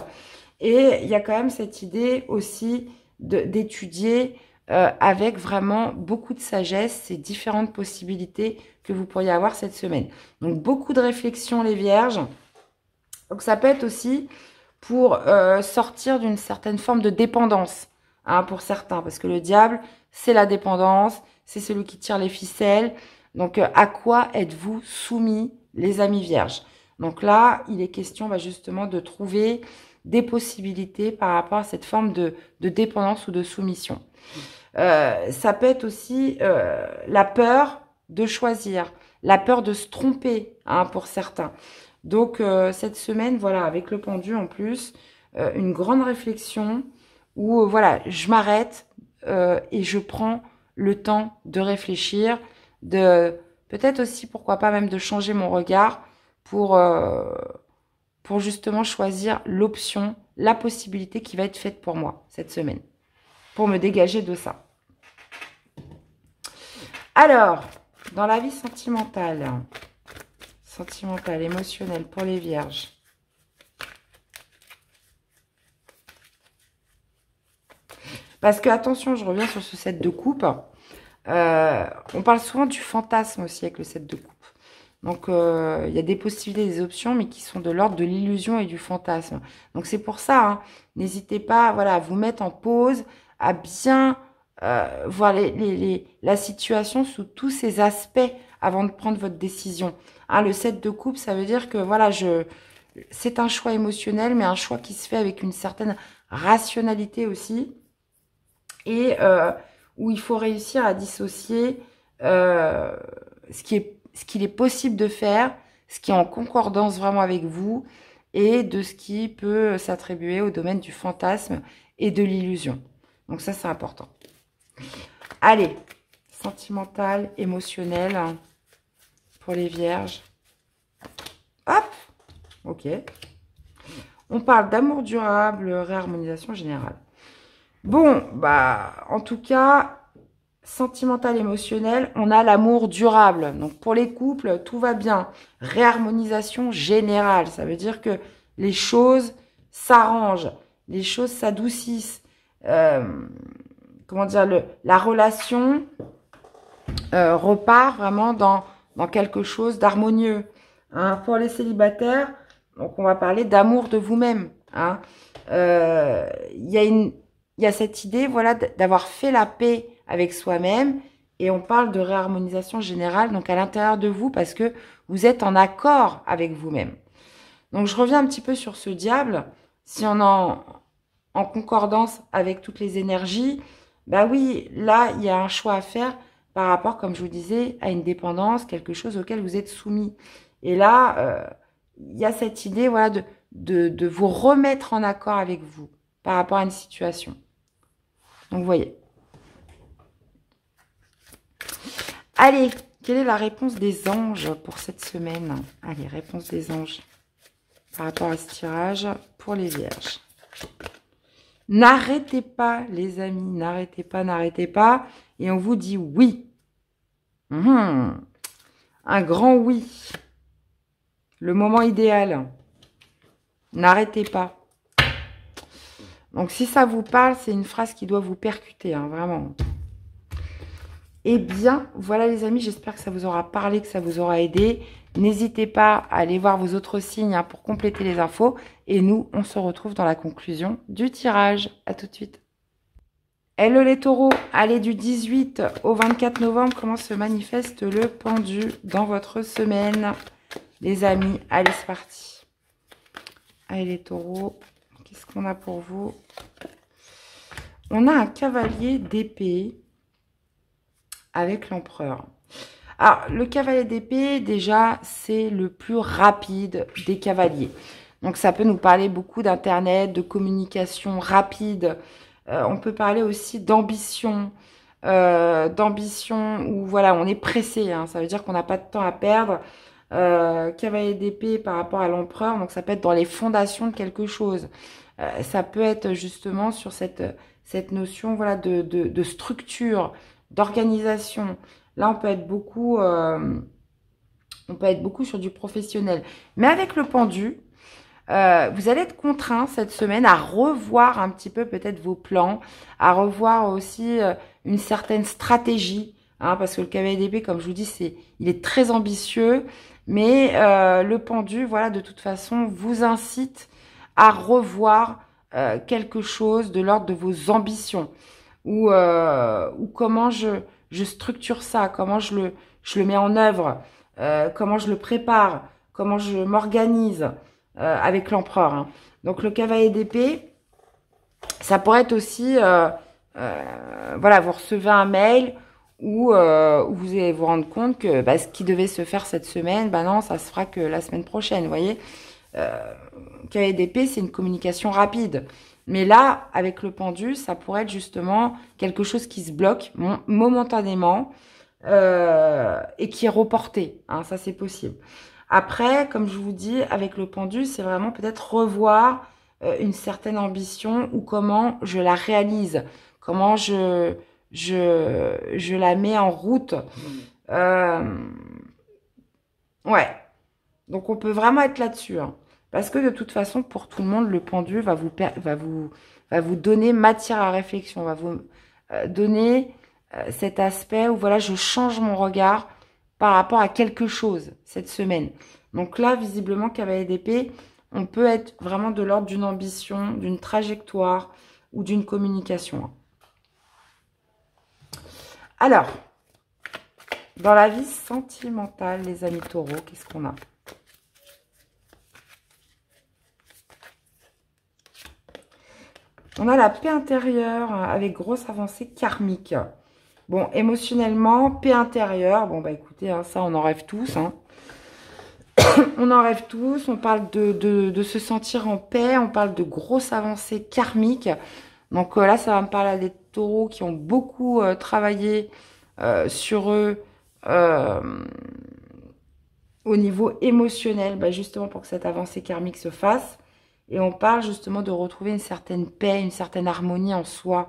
Et il y a quand même cette idée aussi d'étudier avec vraiment beaucoup de sagesse ces différentes possibilités que vous pourriez avoir cette semaine. Donc, beaucoup de réflexion, les Vierges. Donc, ça peut être aussi pour sortir d'une certaine forme de dépendance, hein, pour certains. Parce que le diable, c'est la dépendance, c'est celui qui tire les ficelles. Donc, à quoi êtes-vous soumis, les amis Vierges? Donc là, il est question justement de trouver des possibilités par rapport à cette forme de dépendance ou de soumission. Ça peut être aussi la peur de choisir, la peur de se tromper, hein, pour certains. Donc, cette semaine, voilà, avec le pendu en plus, une grande réflexion où, voilà, je m'arrête et je prends le temps de réfléchir, de peut-être aussi, pourquoi pas même de changer mon regard pour justement choisir l'option, la possibilité qui va être faite pour moi cette semaine, pour me dégager de ça. Alors, dans la vie sentimentale, émotionnelle pour les Vierges. Parce que, attention, je reviens sur ce 7 de coupe. On parle souvent du fantasme aussi avec le 7 de coupe. Donc, il y a des possibilités, des options, mais qui sont de l'ordre de l'illusion et du fantasme. Donc, c'est pour ça, hein, n'hésitez pas, voilà, à vous mettre en pause, à bien voir la situation sous tous ses aspects avant de prendre votre décision. Hein, le 7 de coupe, ça veut dire que, voilà, c'est un choix émotionnel, mais un choix qui se fait avec une certaine rationalité aussi. Et où il faut réussir à dissocier ce qu'il est possible de faire, ce qui est en concordance vraiment avec vous, et de ce qui peut s'attribuer au domaine du fantasme et de l'illusion. Donc ça, c'est important. Allez, sentimental, émotionnel, pour les Vierges. Hop, ok. On parle d'amour durable, réharmonisation générale. Bon, en tout cas, sentimental, émotionnel, on a l'amour durable. Donc, pour les couples, tout va bien. Réharmonisation générale, ça veut dire que les choses s'arrangent, les choses s'adoucissent. Comment dire, la relation repart vraiment dans quelque chose d'harmonieux. Hein. Pour les célibataires, donc on va parler d'amour de vous-même. Hein. Il y a cette idée, voilà, d'avoir fait la paix avec soi-même, et on parle de réharmonisation générale, donc à l'intérieur de vous, parce que vous êtes en accord avec vous-même. Donc, je reviens un petit peu sur ce diable. Si on est en concordance avec toutes les énergies, oui, là, il y a un choix à faire par rapport, comme je vous disais, à une dépendance, quelque chose auquel vous êtes soumis. Et là, il y a cette idée, voilà, de vous remettre en accord avec vous par rapport à une situation. Donc, vous voyez. Allez, quelle est la réponse des anges pour cette semaine? Allez, réponse des anges par rapport à ce tirage pour les Vierges. N'arrêtez pas, les amis, n'arrêtez pas, n'arrêtez pas. Et on vous dit oui. Un grand oui. Le moment idéal. N'arrêtez pas. Donc, si ça vous parle, c'est une phrase qui doit vous percuter, hein, vraiment. Eh bien, voilà les amis, j'espère que ça vous aura parlé, que ça vous aura aidé. N'hésitez pas à aller voir vos autres signes hein, pour compléter les infos. Et nous, on se retrouve dans la conclusion du tirage. À tout de suite. Hello les taureaux, allez du 18 au 24 novembre, comment se manifeste le pendu dans votre semaine? Les amis, allez c'est parti. Allez les taureaux, qu'est-ce qu'on a pour vous? On a un cavalier d'épée avec l'empereur. Alors, le cavalier d'épée, déjà, c'est le plus rapide des cavaliers. Donc, ça peut nous parler beaucoup d'Internet, de communication rapide. On peut parler aussi d'ambition. Où, voilà, on est pressé. Hein, ça veut dire qu'on n'a pas de temps à perdre. Cavalier d'épée par rapport à l'empereur. Donc, ça peut être dans les fondations de quelque chose. Ça peut être justement sur cette notion voilà, de structure, d'organisation. Là, on peut être beaucoup sur du professionnel. Mais avec le pendu, vous allez être contraint cette semaine à revoir un petit peu peut-être vos plans, à revoir aussi une certaine stratégie. Hein, parce que le cavalier d'épée, comme je vous dis, il est très ambitieux. Mais le pendu, voilà, de toute façon, vous incite à revoir quelque chose de l'ordre de vos ambitions. Ou comment je structure ça, comment je le mets en œuvre, comment je le prépare, comment je m'organise avec l'empereur. Hein. Donc le cavalier d'épée, ça pourrait être aussi, voilà, vous recevez un mail où vous allez vous rendre compte que ce qui devait se faire cette semaine, non, ça se fera que la semaine prochaine, vous voyez. Cavalier d'épée, c'est une communication rapide. Mais là, avec le pendu, ça pourrait être justement quelque chose qui se bloque momentanément et qui est reporté. Hein, ça, c'est possible. Après, comme je vous dis, avec le pendu, c'est vraiment peut-être revoir une certaine ambition ou comment je la réalise, comment je la mets en route. Ouais. Donc, on peut vraiment être là-dessus. Hein. Parce que de toute façon, pour tout le monde, le pendu va vous donner matière à réflexion, va vous donner cet aspect où voilà, je change mon regard par rapport à quelque chose cette semaine. Donc là, visiblement, cavalier d'épée, on peut être vraiment de l'ordre d'une ambition, d'une trajectoire ou d'une communication. Alors, dans la vie sentimentale, les amis taureaux, qu'est-ce qu'on a ? On a la paix intérieure avec grosse avancée karmique. Bon, émotionnellement, paix intérieure. Bon, écoutez, hein, ça, on en rêve tous. Hein. On en rêve tous. On parle de se sentir en paix. On parle de grosse avancée karmique. Donc là, ça va me parler à des taureaux qui ont beaucoup travaillé sur eux au niveau émotionnel, justement pour que cette avancée karmique se fasse. Et on parle justement de retrouver une certaine paix, une certaine harmonie en soi.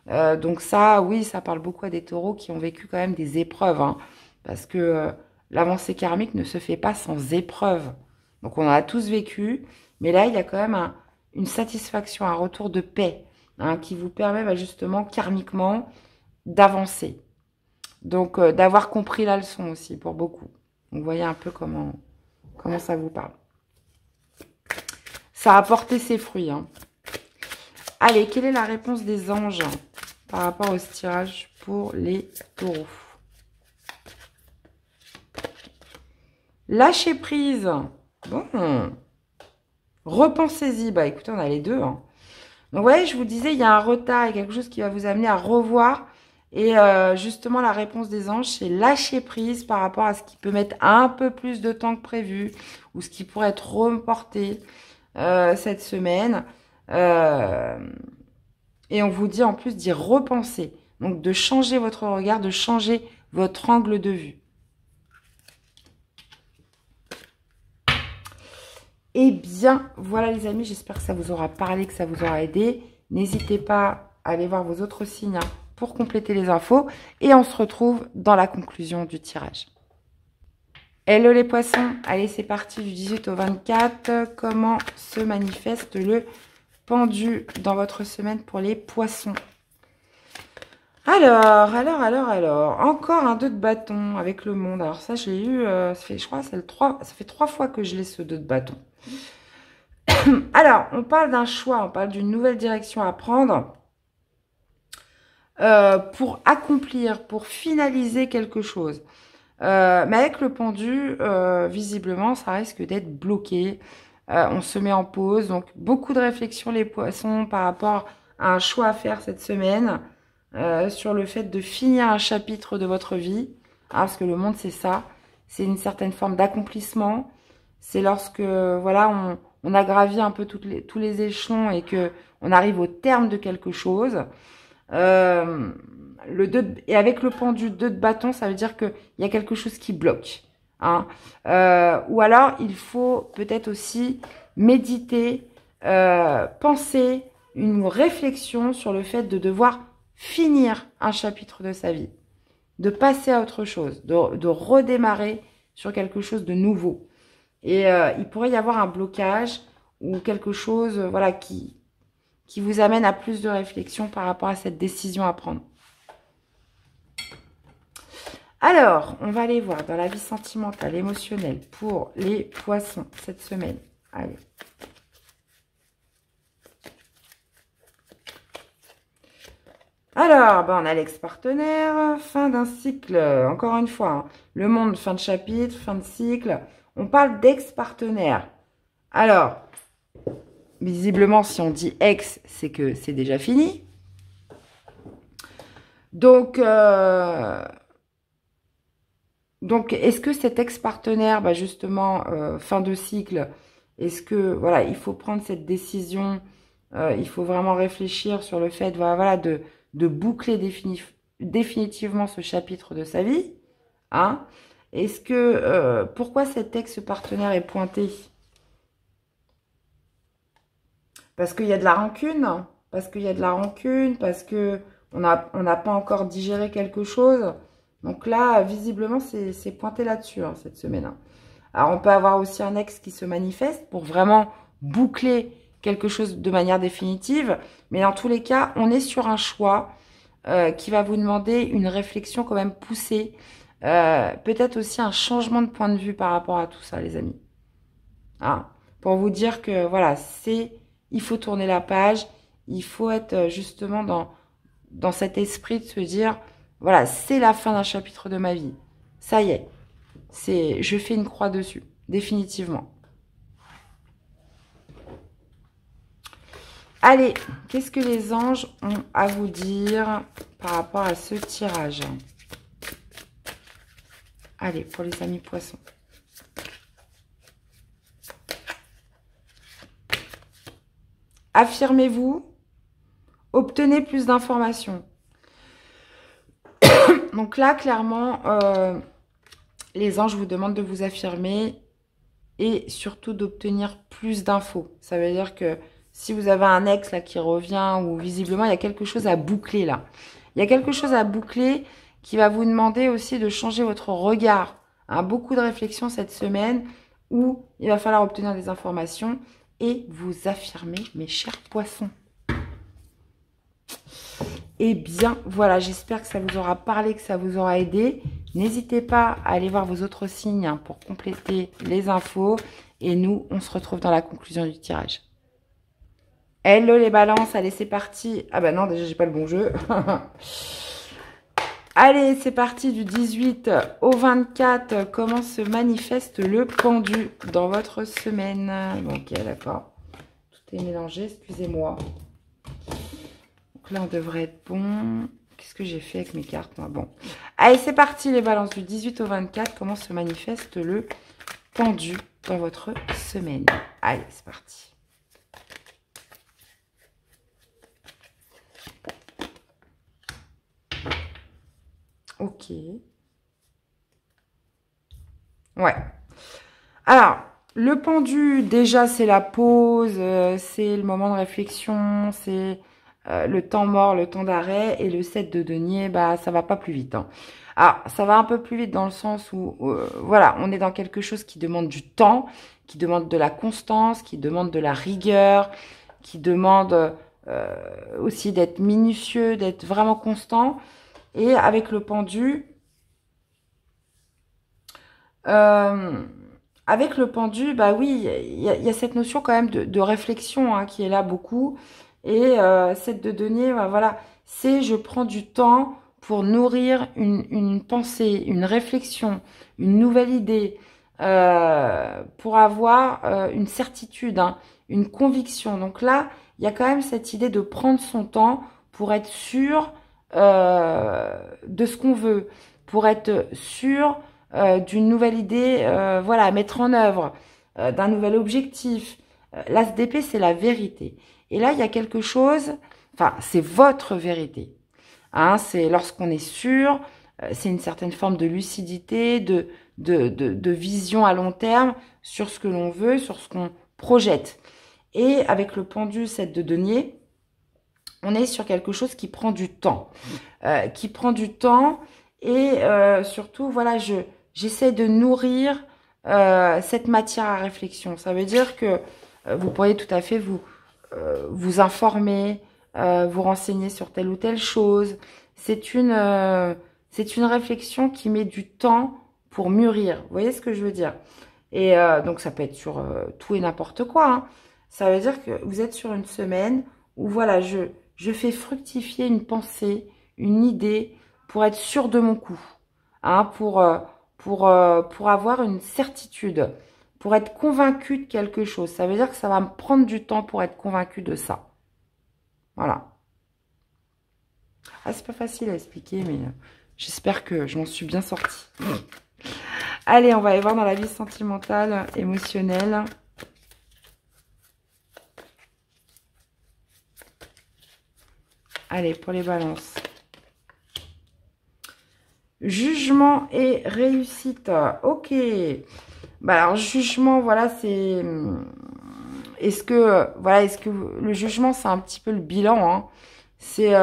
Donc ça, oui, ça parle beaucoup à des taureaux qui ont vécu quand même des épreuves. Hein, parce que l'avancée karmique ne se fait pas sans épreuves. Donc on en a tous vécu. Mais là, il y a quand même une satisfaction, un retour de paix hein, qui vous permet justement karmiquement d'avancer. Donc d'avoir compris la leçon aussi pour beaucoup. Donc vous voyez un peu comment ça vous parle. Ça a porté ses fruits. Hein. Allez, quelle est la réponse des anges par rapport au tirage pour les taureaux? Lâcher prise. Bon. Repensez-y. Écoutez, on a les deux. Hein. Donc, vous voyez, je vous disais, il y a un retard, il y a quelque chose qui va vous amener à revoir. Et justement, la réponse des anges, c'est lâcher prise par rapport à ce qui peut mettre un peu plus de temps que prévu ou ce qui pourrait être reporté. Cette semaine. Et on vous dit en plus d'y repenser. Donc de changer votre regard, de changer votre angle de vue. Eh bien, voilà les amis, j'espère que ça vous aura parlé, que ça vous aura aidé. N'hésitez pas à aller voir vos autres signes hein, pour compléter les infos. Et on se retrouve dans la conclusion du tirage. Hello les poissons, allez c'est parti du 18 au 24. Comment se manifeste le pendu dans votre semaine pour les poissons? Alors, encore un 2 de bâton avec le monde. Alors ça, je l'ai eu, ça fait, je crois, c'est le 3, ça fait 3 fois que je l'ai ce 2 de bâton. Alors, on parle d'un choix, on parle d'une nouvelle direction à prendre pour accomplir, pour finaliser quelque chose. Mais avec le pendu, visiblement, ça risque d'être bloqué. On se met en pause. Donc, beaucoup de réflexion, les poissons, par rapport à un choix à faire cette semaine. Sur le fait de finir un chapitre de votre vie. Hein, parce que le monde, c'est ça. C'est une certaine forme d'accomplissement. C'est lorsque, voilà, on a gravi un peu tous les échelons et que on arrive au terme de quelque chose. Et avec le pendu 2 de bâton, ça veut dire qu'il y a quelque chose qui bloque. Hein. Ou alors, il faut peut-être aussi méditer, penser, une réflexion sur le fait de devoir finir un chapitre de sa vie, de passer à autre chose, de redémarrer sur quelque chose de nouveau. Et il pourrait y avoir un blocage ou quelque chose voilà, qui vous amène à plus de réflexion par rapport à cette décision à prendre. Alors, on va aller voir dans la vie sentimentale, émotionnelle pour les poissons cette semaine. Allez. Alors, ben, on a l'ex-partenaire, fin d'un cycle, encore une fois, hein, le monde, fin de chapitre, fin de cycle. On parle d'ex-partenaire. Alors, visiblement, si on dit ex, c'est que c'est déjà fini. Donc est-ce que cet ex-partenaire, bah justement, fin de cycle, est-ce que, voilà, il faut prendre cette décision, il faut vraiment réfléchir sur le fait, voilà, de boucler définitivement ce chapitre de sa vie, hein? Est-ce que, pourquoi cet ex-partenaire est pointé? Parce qu'il y a de la rancune, parce que on n'a pas encore digéré quelque chose. Donc là, visiblement, c'est pointé là-dessus, hein, cette semaine. Hein. Alors, on peut avoir aussi un ex qui se manifeste pour vraiment boucler quelque chose de manière définitive. Mais dans tous les cas, on est sur un choix qui va vous demander une réflexion quand même poussée. Peut-être aussi un changement de point de vue par rapport à tout ça, les amis. Hein, pour vous dire que, voilà, il faut tourner la page. Il faut être justement dans cet esprit de se dire, voilà, c'est la fin d'un chapitre de ma vie. Ça y est, je fais une croix dessus, définitivement. Allez, qu'est-ce que les anges ont à vous dire par rapport à ce tirage? Allez, pour les amis poissons. Affirmez-vous, obtenez plus d'informations. Donc là, clairement, les anges vous demandent de vous affirmer et surtout d'obtenir plus d'infos. Ça veut dire que si vous avez un ex là qui revient ou visiblement, il y a quelque chose à boucler là. Il y a quelque chose à boucler qui va vous demander aussi de changer votre regard. Hein, beaucoup de réflexion cette semaine où il va falloir obtenir des informations et vous affirmer, mes chers poissons. Eh bien, voilà, j'espère que ça vous aura parlé, que ça vous aura aidé. N'hésitez pas à aller voir vos autres signes hein, pour compléter les infos. Et nous, on se retrouve dans la conclusion du tirage. Hello les balances, allez, c'est parti. Ah bah non, déjà, j'ai pas le bon jeu. Allez, c'est parti du 18 au 24. Comment se manifeste le pendu dans votre semaine? Ok, d'accord. Tout est mélangé, excusez-moi. Donc là, on devrait être bon. Qu'est-ce que j'ai fait avec mes cartes, moi? Bon. Allez, c'est parti, les balances du 18 au 24. Comment se manifeste le pendu dans votre semaine? Allez, c'est parti. Ok. Ouais. Alors, le pendu, déjà, c'est la pause, c'est le moment de réflexion, c'est le temps mort, le temps d'arrêt, et le 7 de denier, bah ça va pas plus vite, hein. Alors, ça va un peu plus vite dans le sens où, voilà, on est dans quelque chose qui demande du temps, qui demande de la constance, qui demande de la rigueur, qui demande aussi d'être minutieux, d'être vraiment constant. Et avec le pendu, bah oui, il y a cette notion quand même de réflexion, hein, qui est là beaucoup. Et 7 de denier, bah, voilà, c'est je prends du temps pour nourrir une pensée, une réflexion, une nouvelle idée, pour avoir une certitude, hein, une conviction. Donc là, il y a quand même cette idée de prendre son temps pour être sûr de ce qu'on veut, pour être sûr d'une nouvelle idée, voilà, à mettre en œuvre, d'un nouvel objectif. L'ASDP, c'est la vérité. Et là, il y a quelque chose, enfin, c'est votre vérité. Hein, c'est lorsqu'on est sûr, c'est une certaine forme de lucidité, de vision à long terme sur ce que l'on veut, sur ce qu'on projette. Et avec le pendu 7 de denier, on est sur quelque chose qui prend du temps. Et surtout, voilà, j'essaie de nourrir cette matière à réflexion. Ça veut dire que vous pourriez tout à fait vous informer, vous renseigner sur telle ou telle chose. C'est une réflexion qui met du temps pour mûrir. Vous voyez ce que je veux dire? Et donc, ça peut être sur tout et n'importe quoi, hein. Ça veut dire que vous êtes sur une semaine où, voilà, je fais fructifier une pensée, une idée pour être sûr de mon coup, hein, pour avoir une certitude, pour être convaincu de quelque chose. Ça veut dire que ça va me prendre du temps pour être convaincu de ça. Voilà. Ah, c'est pas facile à expliquer, mais j'espère que je m'en suis bien sortie. Allez, on va aller voir dans la vie sentimentale, émotionnelle. Allez, pour les balances. Jugement et réussite. Ok. Bah alors, jugement, voilà, c'est... Est-ce que le jugement, c'est un petit peu le bilan, hein. C'est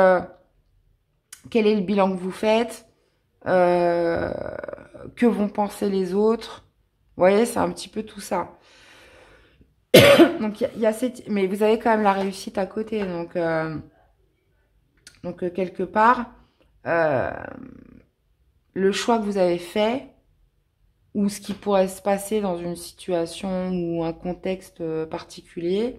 quel est le bilan que vous faites, que vont penser les autres. Vous voyez, c'est un petit peu tout ça. Donc, il y a cette... Mais vous avez quand même la réussite à côté. Donc quelque part, le choix que vous avez fait, ou ce qui pourrait se passer dans une situation ou un contexte particulier,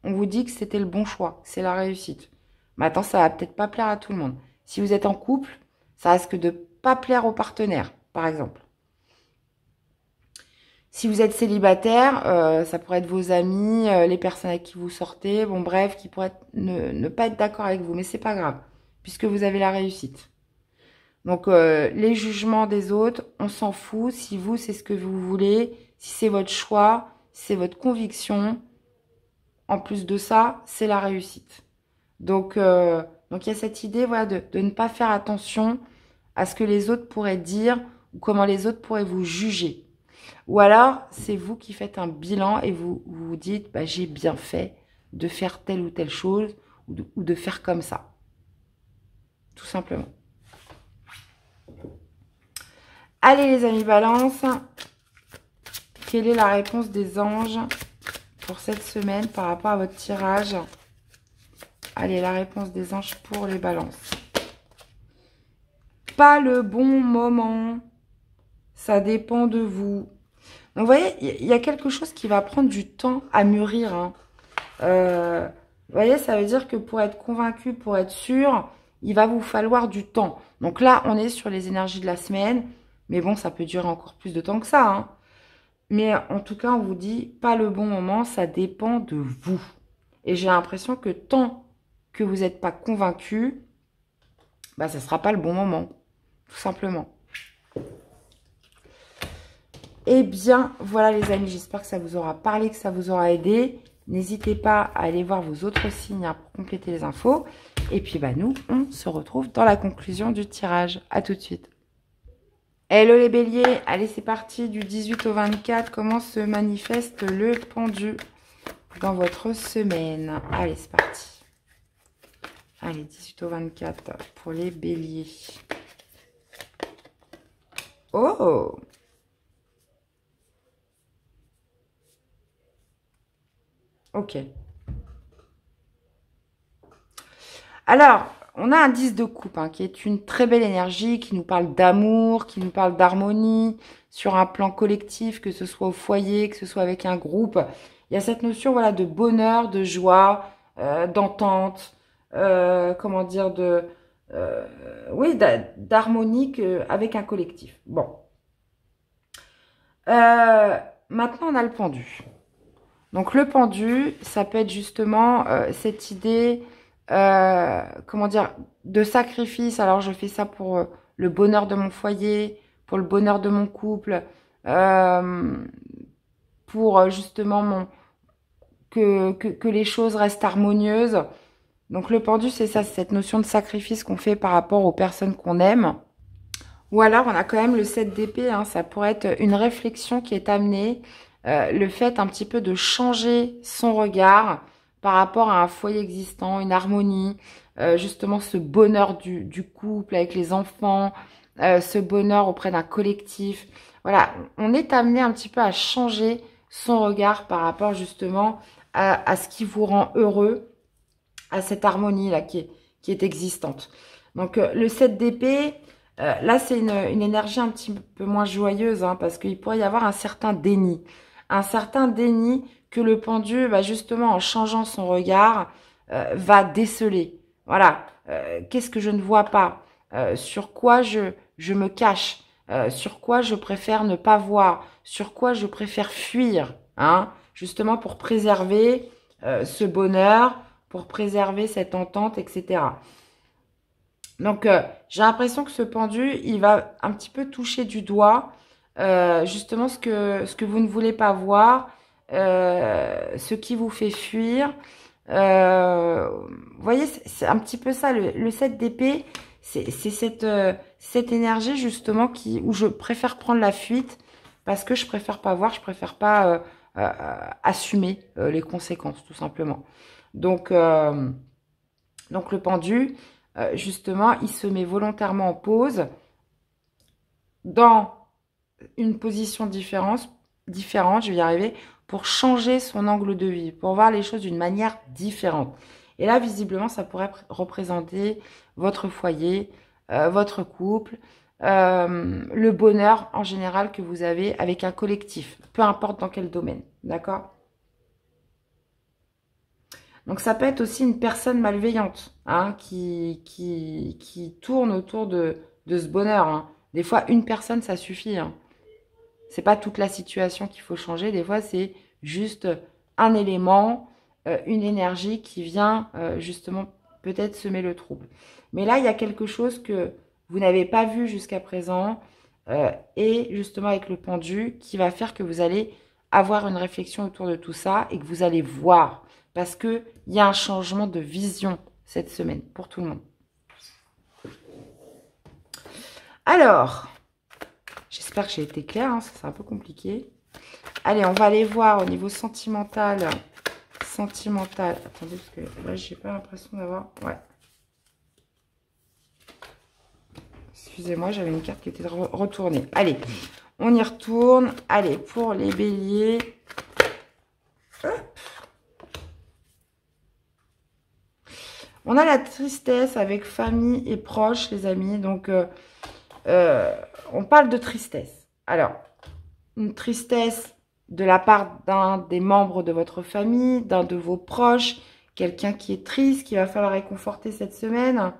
on vous dit que c'était le bon choix, c'est la réussite. Maintenant, ça va peut-être pas plaire à tout le monde. Si vous êtes en couple, ça risque de pas plaire au partenaire, par exemple. Si vous êtes célibataire, ça pourrait être vos amis, les personnes avec qui vous sortez, bon bref, qui pourraient ne pas être d'accord avec vous, mais c'est pas grave, puisque vous avez la réussite. Donc, les jugements des autres, on s'en fout. Si vous, c'est ce que vous voulez, si c'est votre choix, si c'est votre conviction, en plus de ça, c'est la réussite. Donc, il y a cette idée, voilà, de ne pas faire attention à ce que les autres pourraient dire ou comment les autres pourraient vous juger. Ou alors, c'est vous qui faites un bilan et vous vous dites, bah, j'ai bien fait de faire telle ou telle chose ou de faire comme ça. Tout simplement. Allez les amis balance, quelle est la réponse des anges pour cette semaine par rapport à votre tirage? Allez, la réponse des anges pour les balances. Pas le bon moment, ça dépend de vous. Donc vous voyez, il y a quelque chose qui va prendre du temps à mûrir, hein. Vous voyez, ça veut dire que pour être convaincu, pour être sûr, il va vous falloir du temps. Donc là, on est sur les énergies de la semaine. Mais bon, ça peut durer encore plus de temps que ça, hein. Mais en tout cas, on vous dit, pas le bon moment, ça dépend de vous. Et j'ai l'impression que tant que vous n'êtes pas convaincu, bah, ça ne sera pas le bon moment. Tout simplement. Eh bien, voilà les amis, j'espère que ça vous aura parlé, que ça vous aura aidé. N'hésitez pas à aller voir vos autres signes, hein, pour compléter les infos. Et puis, bah, nous, on se retrouve dans la conclusion du tirage. À tout de suite. Hello les béliers, allez c'est parti, du 18 au 24, comment se manifeste le pendu dans votre semaine? Allez c'est parti. Allez, 18 au 24 pour les béliers. Oh! Ok. Alors, on a un 10 de coupe, hein, qui est une très belle énergie, qui nous parle d'amour, qui nous parle d'harmonie, sur un plan collectif, que ce soit au foyer, que ce soit avec un groupe. Il y a cette notion, voilà, de bonheur, de joie, d'entente, comment dire, oui, d'harmonie avec un collectif. Bon. Maintenant, on a le pendu. Donc, le pendu, ça peut être justement cette idée, comment dire, de sacrifice. Alors, je fais ça pour le bonheur de mon foyer, pour le bonheur de mon couple, euh, pour justement que les choses restent harmonieuses. Donc, le pendu, c'est ça, c'est cette notion de sacrifice qu'on fait par rapport aux personnes qu'on aime. Ou alors, on a quand même le 7 d'épée, hein, ça pourrait être une réflexion qui est amenée, le fait un petit peu de changer son regard par rapport à un foyer existant, une harmonie, justement ce bonheur du couple avec les enfants, ce bonheur auprès d'un collectif. Voilà, on est amené un petit peu à changer son regard par rapport justement à ce qui vous rend heureux, à cette harmonie-là qui est existante. Donc, le 7 d'épée... là, c'est une énergie un petit peu moins joyeuse, hein, parce qu'il pourrait y avoir un certain déni. Un certain déni que le pendu, bah, justement, en changeant son regard, va déceler. Voilà. Qu'est-ce que je ne vois pas? Sur quoi je me cache? Sur quoi je préfère ne pas voir? Sur quoi je préfère fuir? Hein, justement, pour préserver ce bonheur, pour préserver cette entente, etc. Donc, j'ai l'impression que ce pendu, il va un petit peu toucher du doigt justement ce que vous ne voulez pas voir, ce qui vous fait fuir. Vous voyez, c'est un petit peu ça, le 7 d'épée, c'est cette énergie justement où je préfère prendre la fuite parce que je préfère pas voir, je préfère pas assumer les conséquences, tout simplement. Donc, donc le pendu... justement, il se met volontairement en pause dans une position différente, je vais y arriver, pour changer son angle de vue, pour voir les choses d'une manière différente. Et là, visiblement, ça pourrait représenter votre foyer, votre couple, le bonheur en général que vous avez avec un collectif, peu importe dans quel domaine, d'accord ? Donc, ça peut être aussi une personne malveillante, hein, qui tourne autour de ce bonheur, hein. Des fois, une personne, ça suffit, hein. C'est pas toute la situation qu'il faut changer. Des fois, c'est juste un élément, une énergie qui vient justement peut-être semer le trouble. Mais là, il y a quelque chose que vous n'avez pas vu jusqu'à présent et justement avec le pendu qui va faire que vous allez avoir une réflexion autour de tout ça et que vous allez voir. Parce qu'il y a un changement de vision cette semaine pour tout le monde. Alors, j'espère que j'ai été claire, hein, ça c'est un peu compliqué. Allez, on va aller voir au niveau sentimental. Sentimental. Attendez, parce que là, j'ai pas l'impression d'avoir... Ouais. Excusez-moi, j'avais une carte qui était retournée. Allez, on y retourne. Allez, pour les béliers. Hop. On a la tristesse avec famille et proches, les amis. Donc, on parle de tristesse. Alors, une tristesse de la part d'un des membres de votre famille, d'un de vos proches, quelqu'un qui est triste, qu'il va falloir réconforter cette semaine.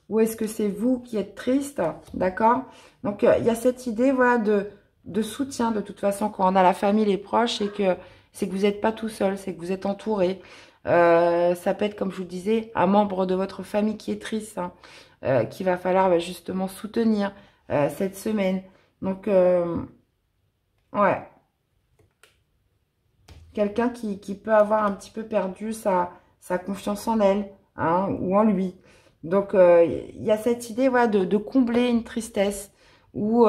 Ou est-ce que c'est vous qui êtes triste? D'accord? Donc, il y a cette idée, voilà, de soutien. De toute façon, quand on a la famille, les proches, c'est que vous n'êtes pas tout seul, c'est que vous êtes entouré. Ça peut être, comme je vous disais, un membre de votre famille qui est triste, hein, qu'il va falloir justement soutenir cette semaine. Donc, ouais. Quelqu'un qui peut avoir un petit peu perdu sa confiance en elle, hein, ou en lui. Donc, il y a cette idée, voilà, de combler une tristesse ou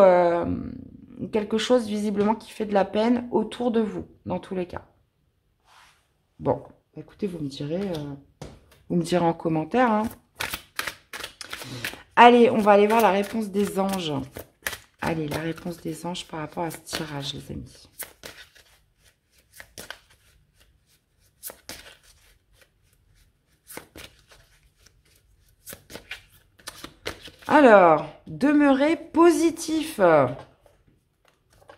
quelque chose visiblement qui fait de la peine autour de vous, dans tous les cas. Bon. Bah, écoutez, vous me direz en commentaire. Hein. Allez, on va aller voir la réponse des anges. Allez, la réponse des anges par rapport à ce tirage, les amis. Alors, demeurez positif.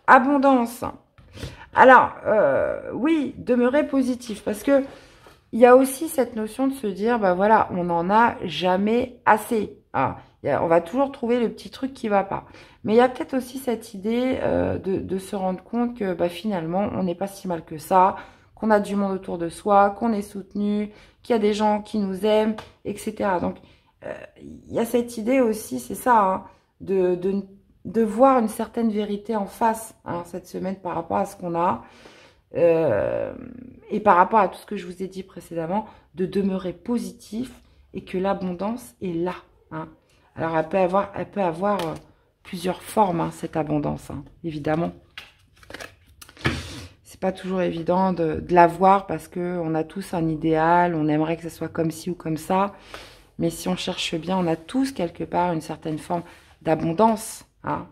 Abondance. Alors, oui, demeurez positif. Parce que il y a aussi cette notion de se dire, bah voilà, on n'en a jamais assez. Ah, on va toujours trouver le petit truc qui va pas. Mais il y a peut-être aussi cette idée de se rendre compte que bah, finalement, on n'est pas si mal que ça, qu'on a du monde autour de soi, qu'on est soutenu, qu'il y a des gens qui nous aiment, etc. Donc, il y a cette idée aussi, c'est ça, hein, de voir une certaine vérité en face hein, cette semaine par rapport à ce qu'on a. Et par rapport à tout ce que je vous ai dit précédemment, de demeurer positif et que l'abondance est là. Hein. Alors, elle peut avoir plusieurs formes, hein, cette abondance, hein, évidemment. C'est pas toujours évident de la voir parce qu'on a tous un idéal, on aimerait que ce soit comme ci ou comme ça. Mais si on cherche bien, on a tous quelque part une certaine forme d'abondance. Hein.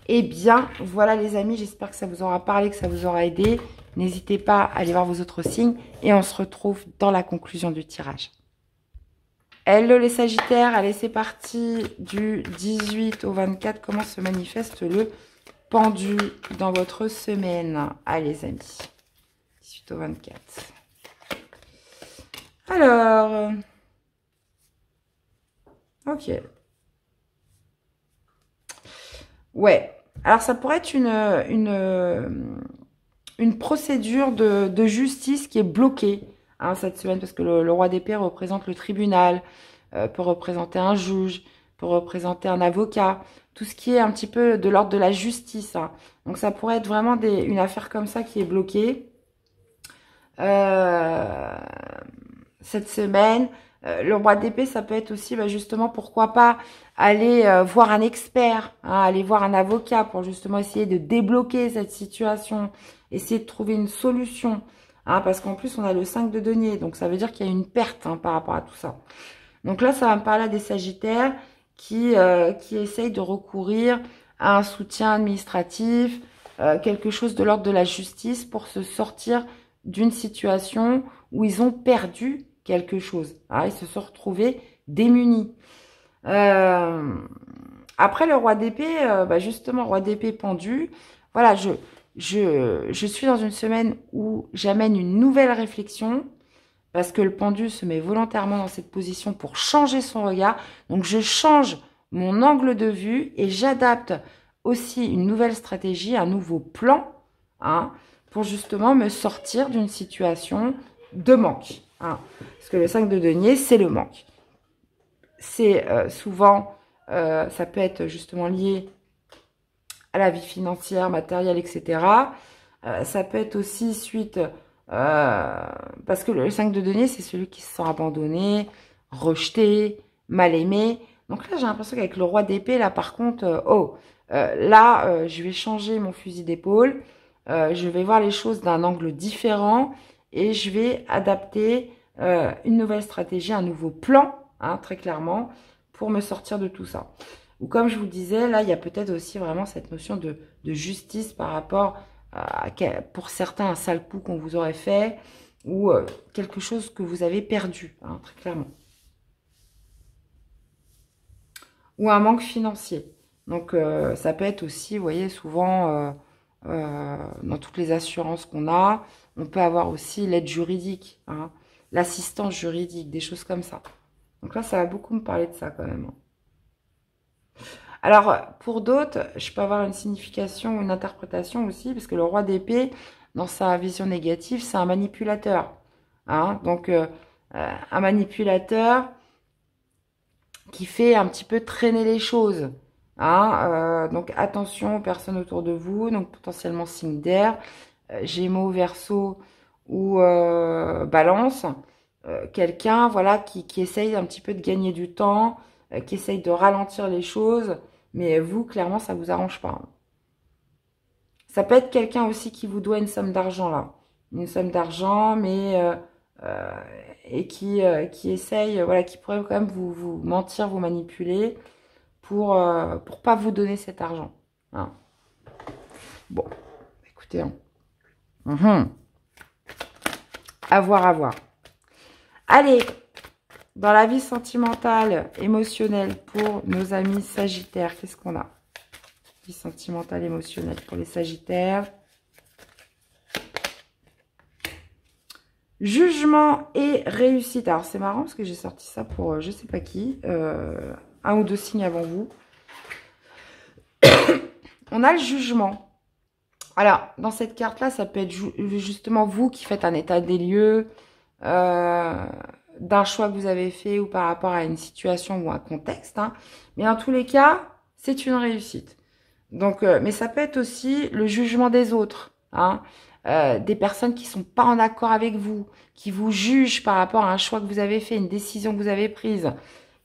Eh bien, voilà les amis, j'espère que ça vous aura parlé, que ça vous aura aidé. N'hésitez pas à aller voir vos autres signes et on se retrouve dans la conclusion du tirage. Hello les Sagittaires, allez c'est parti du 18 au 24, comment se manifeste le pendu dans votre semaine? Allez les amis, 18 au 24. Alors, ok. Ouais, alors ça pourrait être une procédure de justice qui est bloquée hein, cette semaine, parce que le roi d'épée représente le tribunal, peut représenter un juge, peut représenter un avocat, tout ce qui est un petit peu de l'ordre de la justice. Hein. Donc ça pourrait être vraiment une affaire comme ça qui est bloquée. Cette semaine, le roi d'épée, ça peut être aussi bah, justement, pourquoi pas, aller voir un expert, hein, aller voir un avocat pour justement essayer de débloquer cette situation, essayer de trouver une solution. Hein, parce qu'en plus, on a le 5 de denier, donc ça veut dire qu'il y a une perte hein, par rapport à tout ça. Donc là, ça va me parler à des sagittaires qui essayent de recourir à un soutien administratif, quelque chose de l'ordre de la justice pour se sortir d'une situation où ils ont perdu quelque chose. Hein, ils se sont retrouvés démunis. Après le roi d'épée, bah justement, roi d'épée pendu, voilà, je suis dans une semaine où j'amène une nouvelle réflexion parce que le pendu se met volontairement dans cette position pour changer son regard. Donc, je change mon angle de vue et j'adapte aussi une nouvelle stratégie, un nouveau plan hein, pour justement me sortir d'une situation de manque. Hein. Parce que le 5 de denier, c'est le manque. C'est souvent, ça peut être justement lié à la vie financière, matérielle, etc. Ça peut être aussi suite, parce que le 5 de denier, c'est celui qui se sent abandonné, rejeté, mal aimé. Donc là, j'ai l'impression qu'avec le roi d'épée, là, par contre, je vais changer mon fusil d'épaule. Je vais voir les choses d'un angle différent et je vais adapter une nouvelle stratégie, un nouveau plan, hein, très clairement, pour me sortir de tout ça. Ou comme je vous disais, là, il y a peut-être aussi vraiment cette notion de justice par rapport à, pour certains, un sale coup qu'on vous aurait fait ou quelque chose que vous avez perdu, hein, très clairement. Ou un manque financier. Donc, ça peut être aussi, vous voyez, souvent, dans toutes les assurances qu'on a, on peut avoir aussi l'aide juridique, hein, l'assistance juridique, des choses comme ça. Donc là, ça va beaucoup me parler de ça quand même. Alors, pour d'autres, je peux avoir une signification ou une interprétation aussi, parce que le roi d'épée, dans sa vision négative, c'est un manipulateur. Hein. Donc, un manipulateur qui fait un petit peu traîner les choses. Hein. Donc, attention aux personnes autour de vous, donc potentiellement signe d'air, Gémeaux, Verseau ou Balance. Quelqu'un voilà, qui essaye un petit peu de gagner du temps, qui essaye de ralentir les choses, mais vous, clairement, ça vous arrange pas. Ça peut être quelqu'un aussi qui vous doit une somme d'argent, là. une somme d'argent, mais et qui essaye, voilà, qui pourrait quand même vous mentir, vous manipuler pour pas vous donner cet argent. Hein. Bon, écoutez, hein. À voir, à voir. Allez, dans la vie sentimentale, émotionnelle pour nos amis Sagittaires, qu'est-ce qu'on a? Vie sentimentale, émotionnelle pour les Sagittaires. Jugement et réussite. Alors, c'est marrant parce que j'ai sorti ça pour je sais pas qui. Un ou deux signes avant vous. On a le jugement. Alors, dans cette carte-là, ça peut être justement vous qui faites un état des lieux d'un choix que vous avez fait ou par rapport à une situation ou un contexte. Hein. Mais en tous les cas, c'est une réussite. Donc, mais ça peut être aussi le jugement des autres. Hein. Des personnes qui sont pas en accord avec vous, qui vous jugent par rapport à un choix que vous avez fait, une décision que vous avez prise.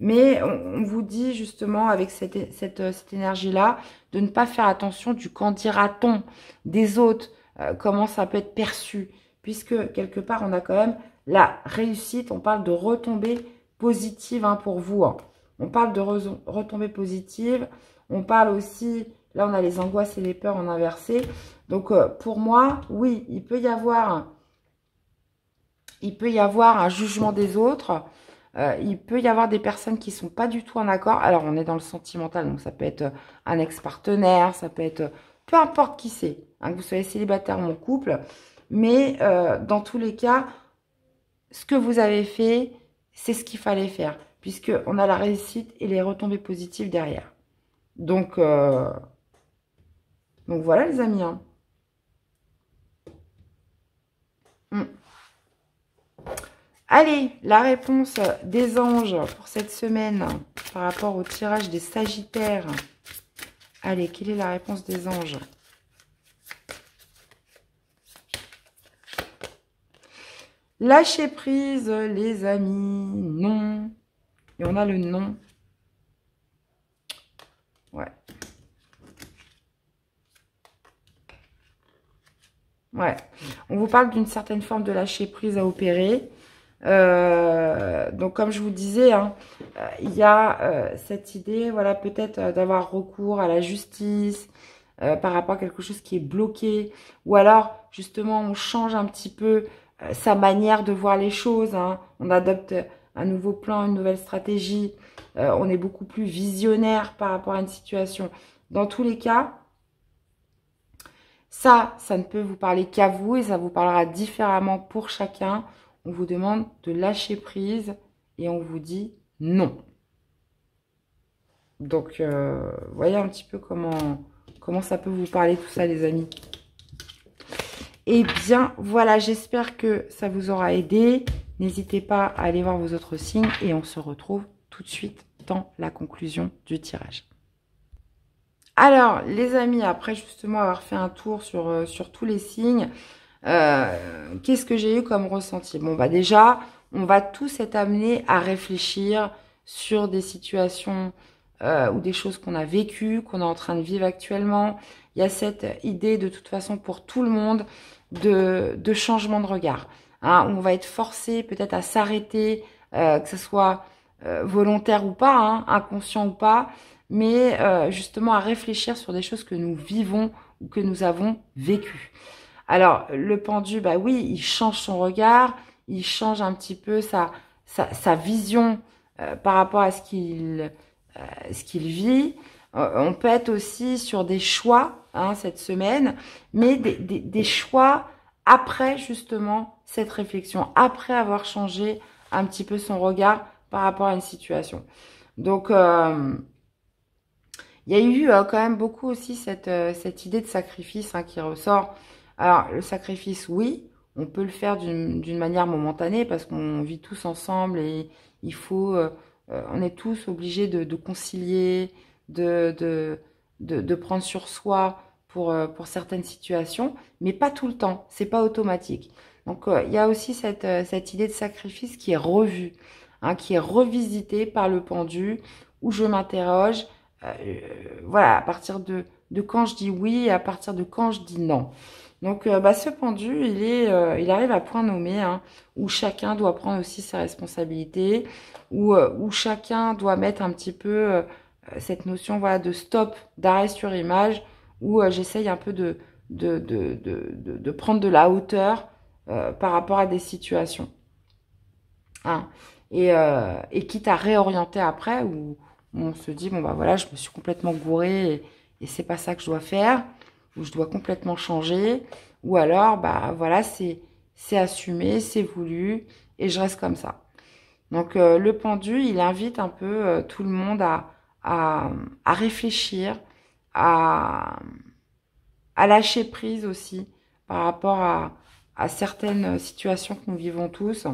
Mais on vous dit justement avec cette énergie-là de ne pas faire attention du qu'en dira-t-on des autres, comment ça peut être perçu. Puisque quelque part, on a quand même la réussite, on parle de retombées positives hein, pour vous. Hein. On parle de retombées positives, on parle aussi, là on a les angoisses et les peurs en inversé. Donc pour moi, oui, il peut y avoir un jugement des autres. Il peut y avoir des personnes qui sont pas du tout en accord. Alors, on est dans le sentimental, donc ça peut être un ex-partenaire, ça peut être peu importe qui c'est, hein, que vous soyez célibataire ou en couple. Mais dans tous les cas, ce que vous avez fait, c'est ce qu'il fallait faire, puisqu'on a la réussite et les retombées positives derrière. Donc voilà les amis. Hein. Allez, la réponse des anges pour cette semaine par rapport au tirage des Sagittaires. Allez, quelle est la réponse des anges? Lâcher prise, les amis. Non. Et on a le non. Ouais. Ouais. On vous parle d'une certaine forme de lâcher prise à opérer. Donc comme je vous disais, hein, il y a cette idée, voilà, peut-être d'avoir recours à la justice par rapport à quelque chose qui est bloqué, ou alors justement on change un petit peu sa manière de voir les choses, hein. On adopte un nouveau plan, une nouvelle stratégie, on est beaucoup plus visionnaire par rapport à une situation. Dans tous les cas, ça ne peut vous parler qu'à vous et ça vous parlera différemment pour chacun. On vous demande de lâcher prise et on vous dit non. Donc, voyez un petit peu comment ça peut vous parler tout ça, les amis. Eh bien, voilà, j'espère que ça vous aura aidé. N'hésitez pas à aller voir vos autres signes et on se retrouve tout de suite dans la conclusion du tirage. Alors, les amis, après justement avoir fait un tour sur tous les signes, qu'est-ce que j'ai eu comme ressenti? Bon, bah déjà, on va tous être amenés à réfléchir sur des situations ou des choses qu'on a vécues, qu'on est en train de vivre actuellement. Il y a cette idée, de toute façon, pour tout le monde, de changement de regard. Hein, on va être forcé peut-être à s'arrêter, que ce soit volontaire ou pas, hein, inconscient ou pas, mais justement à réfléchir sur des choses que nous vivons ou que nous avons vécues. Alors, le pendu, bah oui, il change son regard, il change un petit peu sa vision par rapport à ce qu'il vit. On peut être aussi sur des choix hein, cette semaine, mais des choix après justement cette réflexion, après avoir changé un petit peu son regard par rapport à une situation. Donc, il y a eu quand même beaucoup aussi cette idée de sacrifice hein, qui ressort. Alors, le sacrifice, oui, on peut le faire d'une manière momentanée parce qu'on vit tous ensemble et il faut, on est tous obligés de concilier, de prendre sur soi pour certaines situations, mais pas tout le temps, c'est pas automatique. Donc, il y a aussi cette idée de sacrifice qui est revue, hein, qui est revisitée par le pendu, où je m'interroge, voilà, à partir de quand je dis oui et à partir de quand je dis non. Donc, ce pendu, il arrive à point nommé, hein, où chacun doit prendre aussi ses responsabilités, où chacun doit mettre un petit peu cette notion, voilà, de stop, d'arrêt sur image, où j'essaye un peu de prendre de la hauteur par rapport à des situations. Hein. Et quitte à réorienter après, où on se dit, bon, bah voilà, je me suis complètement gourée et c'est pas ça que je dois faire, ou je dois complètement changer, ou alors, bah voilà, c'est assumé, c'est voulu, et je reste comme ça. Donc, le pendu, il invite un peu tout le monde à réfléchir, à, à lâcher prise aussi par rapport à certaines situations que nous vivons tous.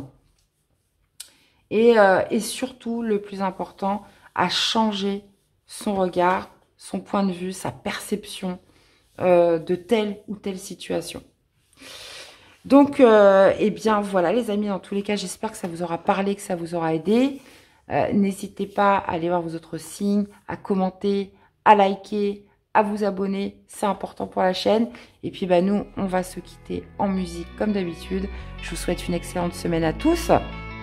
Et surtout, le plus important, à changer son regard, son point de vue, sa perception de telle ou telle situation. Donc, eh bien, voilà, les amis, dans tous les cas, j'espère que ça vous aura parlé, que ça vous aura aidé. N'hésitez pas à aller voir vos autres signes, à commenter, à liker, à vous abonner. C'est important pour la chaîne. Et puis, bah, nous, on va se quitter en musique comme d'habitude. Je vous souhaite une excellente semaine à tous.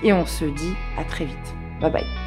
Et on se dit à très vite. Bye bye.